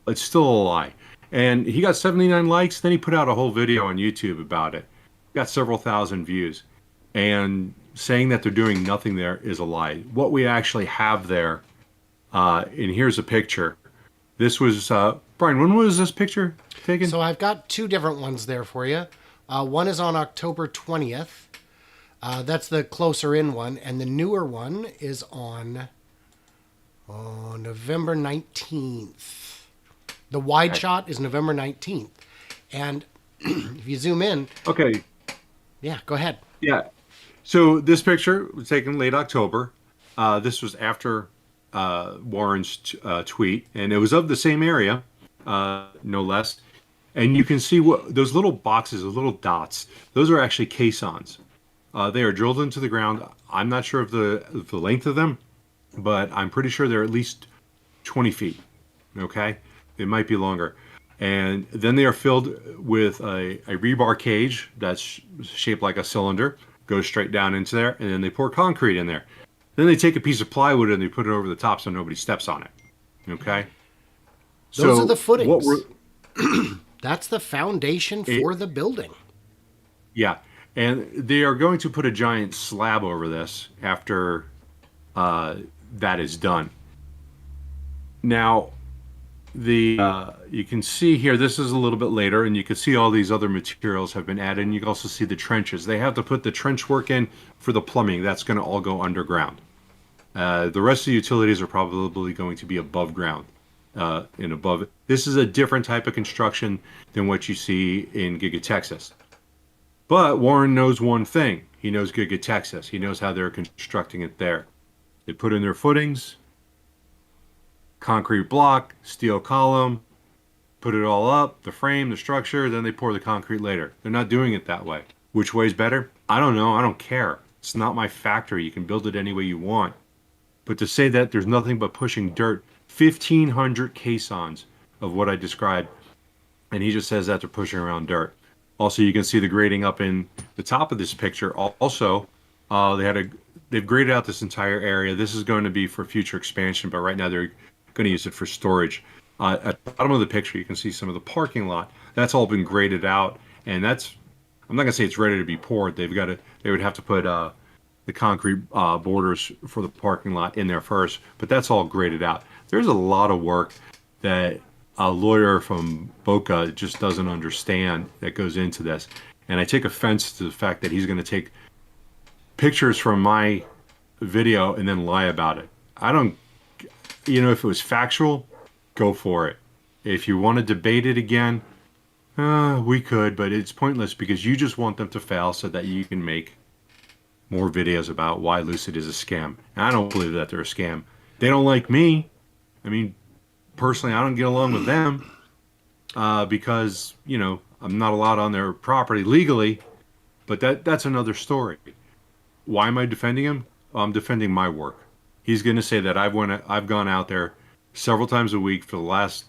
It's still a lie. And he got 79 likes. Then he put out a whole video on YouTube about it. Got several thousand views. And saying that they're doing nothing there is a lie. What we actually have there, and here's a picture. This was, Brian, when was this picture taken? So I've got two different ones there for you. One is on October 20th. That's the closer in one. And the newer one is on November 19th. The wide shot is November 19th. And if you zoom in. Okay. Yeah, go ahead. Yeah. So this picture was taken late October. This was after Warren's tweet, and it was of the same area, no less. And you can see what those little boxes, those little dots, those are actually caissons. They are drilled into the ground. I'm not sure of the length of them, but I'm pretty sure they're at least 20 feet. Okay? It might be longer. And then they are filled with a rebar cage that's shaped like a cylinder, goes straight down into there, and then they pour concrete in there. Then they take a piece of plywood and they put it over the top so nobody steps on it. Okay? Those are the footings. What we're, That's the foundation for the building. yeah. And they are going to put a giant slab over this after that is done. Now, you can see here, this is a little bit later, and you can see all these other materials have been added, and you can also see the trenches. They have to put the trench work in for the plumbing. That's going to all go underground. The rest of the utilities are probably going to be above ground. And above it. This is a different type of construction than what you see in Giga Texas. But Warren knows one thing. He knows Giga Texas. He knows how they're constructing it there. They put in their footings, concrete block, steel column, put it all up, the frame, the structure, then they pour the concrete later. They're not doing it that way. Which way's better? I don't know. I don't care. It's not my factory. You can build it any way you want. But to say that there's nothing but pushing dirt, 1,500 caissons of what I described, and he just says that they're pushing around dirt. Also, you can see the grading up in the top of this picture. Also, they've graded out this entire area. This is going to be for future expansion, but right now they're going to use it for storage. At the bottom of the picture, you can see some of the parking lot. That's all been graded out, and I'm not going to say it's ready to be poured. They would have to put the concrete borders for the parking lot in there first, but that's all graded out. There's a lot of work that a lawyer from Boca just doesn't understand that goes into this. And I take offense to the fact that he's going to take pictures from my video and then lie about it. If it was factual, go for it. If you want to debate it again, we could, but it's pointless because you just want them to fail so that you can make more videos about why Lucid is a scam. And I don't believe that they're a scam. They don't like me. I mean, personally, I don't get along with them because, I'm not allowed on their property legally, but that's another story. Why am I defending him? I'm defending my work. He's going to say that I've gone out there several times a week for the last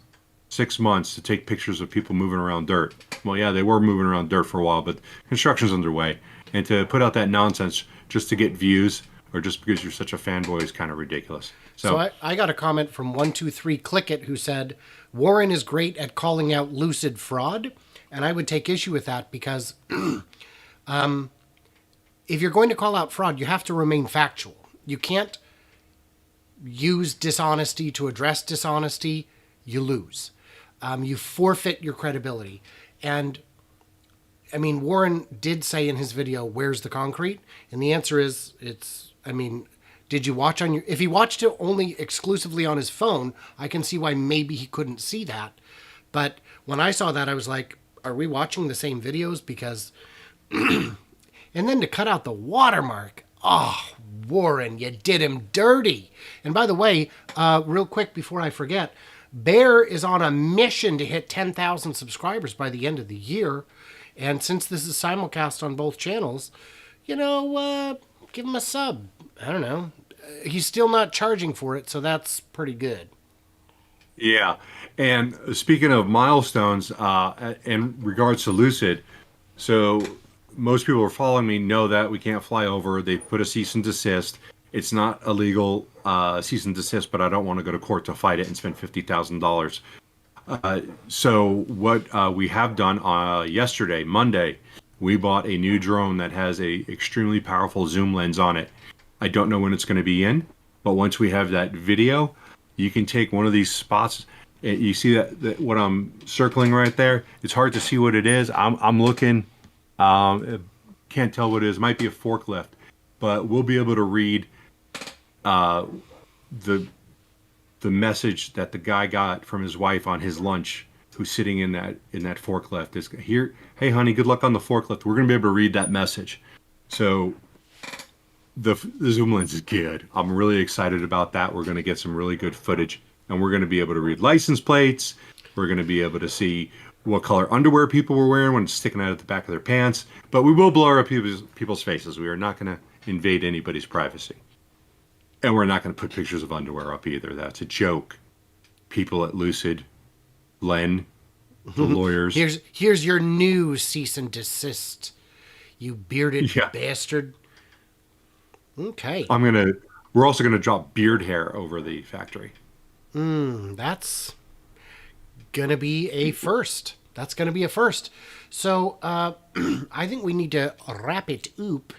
6 months to take pictures of people moving around dirt. Well, yeah, they were moving around dirt for a while, but construction's underway. And to put out that nonsense just to get views or just because you're such a fanboy is kind of ridiculous. So I got a comment from 123 Click It who said, Warren is great at calling out Lucid fraud. And I would take issue with that because if you're going to call out fraud, you have to remain factual. You can't use dishonesty to address dishonesty. You lose. You forfeit your credibility. And I mean, Warren did say in his video, where's the concrete? And the answer is, did you watch if he watched it only exclusively on his phone, I can see why maybe he couldn't see that. But when I saw that, I was like, are we watching the same videos? Because, and then to cut out the watermark, Warren, you did him dirty. And by the way, real quick before I forget, Bear is on a mission to hit 10,000 subscribers by the end of the year. And since this is simulcast on both channels, give him a sub. I don't know. He's still not charging for it, so that's pretty good. Yeah. And speaking of milestones, in regards to Lucid, so most people who are following me know that we can't fly over. They put a cease and desist. It's not a legal cease and desist, but I don't want to go to court to fight it and spend $50,000. So what we have done yesterday, Monday, we bought a new drone that has a extremely powerful zoom lens on it. I don't know when it's going to be in, but once we have that video, you can take one of these spots. You see that what I'm circling right there? It's hard to see what it is. I'm looking. Can't tell what it is. Might be a forklift, but we'll be able to read the message that the guy got from his wife on his lunch, who's sitting in that forklift. Is here. Hey, honey, good luck on the forklift. We're gonna be able to read that message. So the zoom lens is good. I'm really excited about that. We're gonna get some really good footage, and we're gonna be able to read license plates. We're gonna be able to see what color underwear people were wearing when it's sticking out at the back of their pants. But we will blur up people's faces. We are not gonna invade anybody's privacy. And we're not going to put pictures of underwear up either. That's a joke. People at Lucid, Len, the lawyers. Here's your new cease and desist, you bearded bastard. Okay. We're also going to drop beard hair over the factory. That's gonna be a first. That's gonna be a first. So I think we need to wrap it up.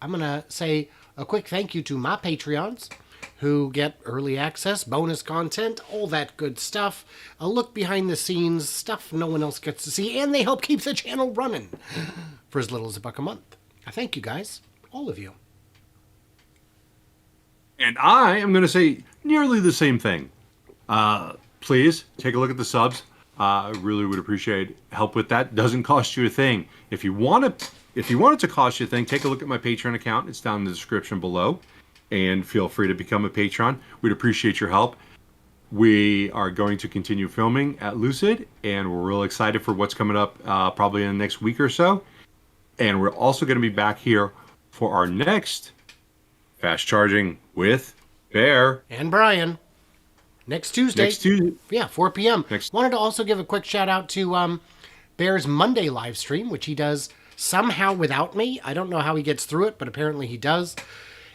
I'm gonna say a quick thank you to my Patreons who get early access, bonus content, all that good stuff, a look behind the scenes, stuff no one else gets to see, and they help keep the channel running for as little as $1 a month. I thank you guys, all of you. And I am going to say nearly the same thing. Please take a look at the subs. I really would appreciate help with that. Doesn't cost you a thing. If you want it to cost you a thing, take a look at my Patreon account. It's down in the description below. And feel free to become a patron. We'd appreciate your help. We are going to continue filming at Lucid, and we're real excited for what's coming up probably in the next week or so. And we're also going to be back here for our next Fast Charging with Bear. And Brian. Next Tuesday. Next Tuesday. Yeah, 4 p.m. Wanted to also give a quick shout out to Bear's Monday live stream, which he does somehow without me. I don't know how he gets through it, but apparently he does.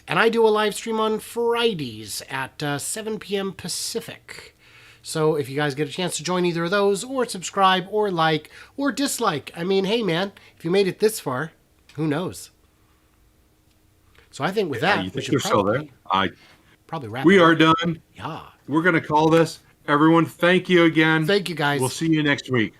And I do a live stream on Fridays at 7 p.m. Pacific. So if you guys get a chance to join either of those, or subscribe, or like, or dislike. I mean, hey man, if you made it this far, who knows? So I think with that, we should probably wrap We it up. are done. Yeah. We're going to call this. Everyone, thank you again. Thank you, guys. We'll see you next week.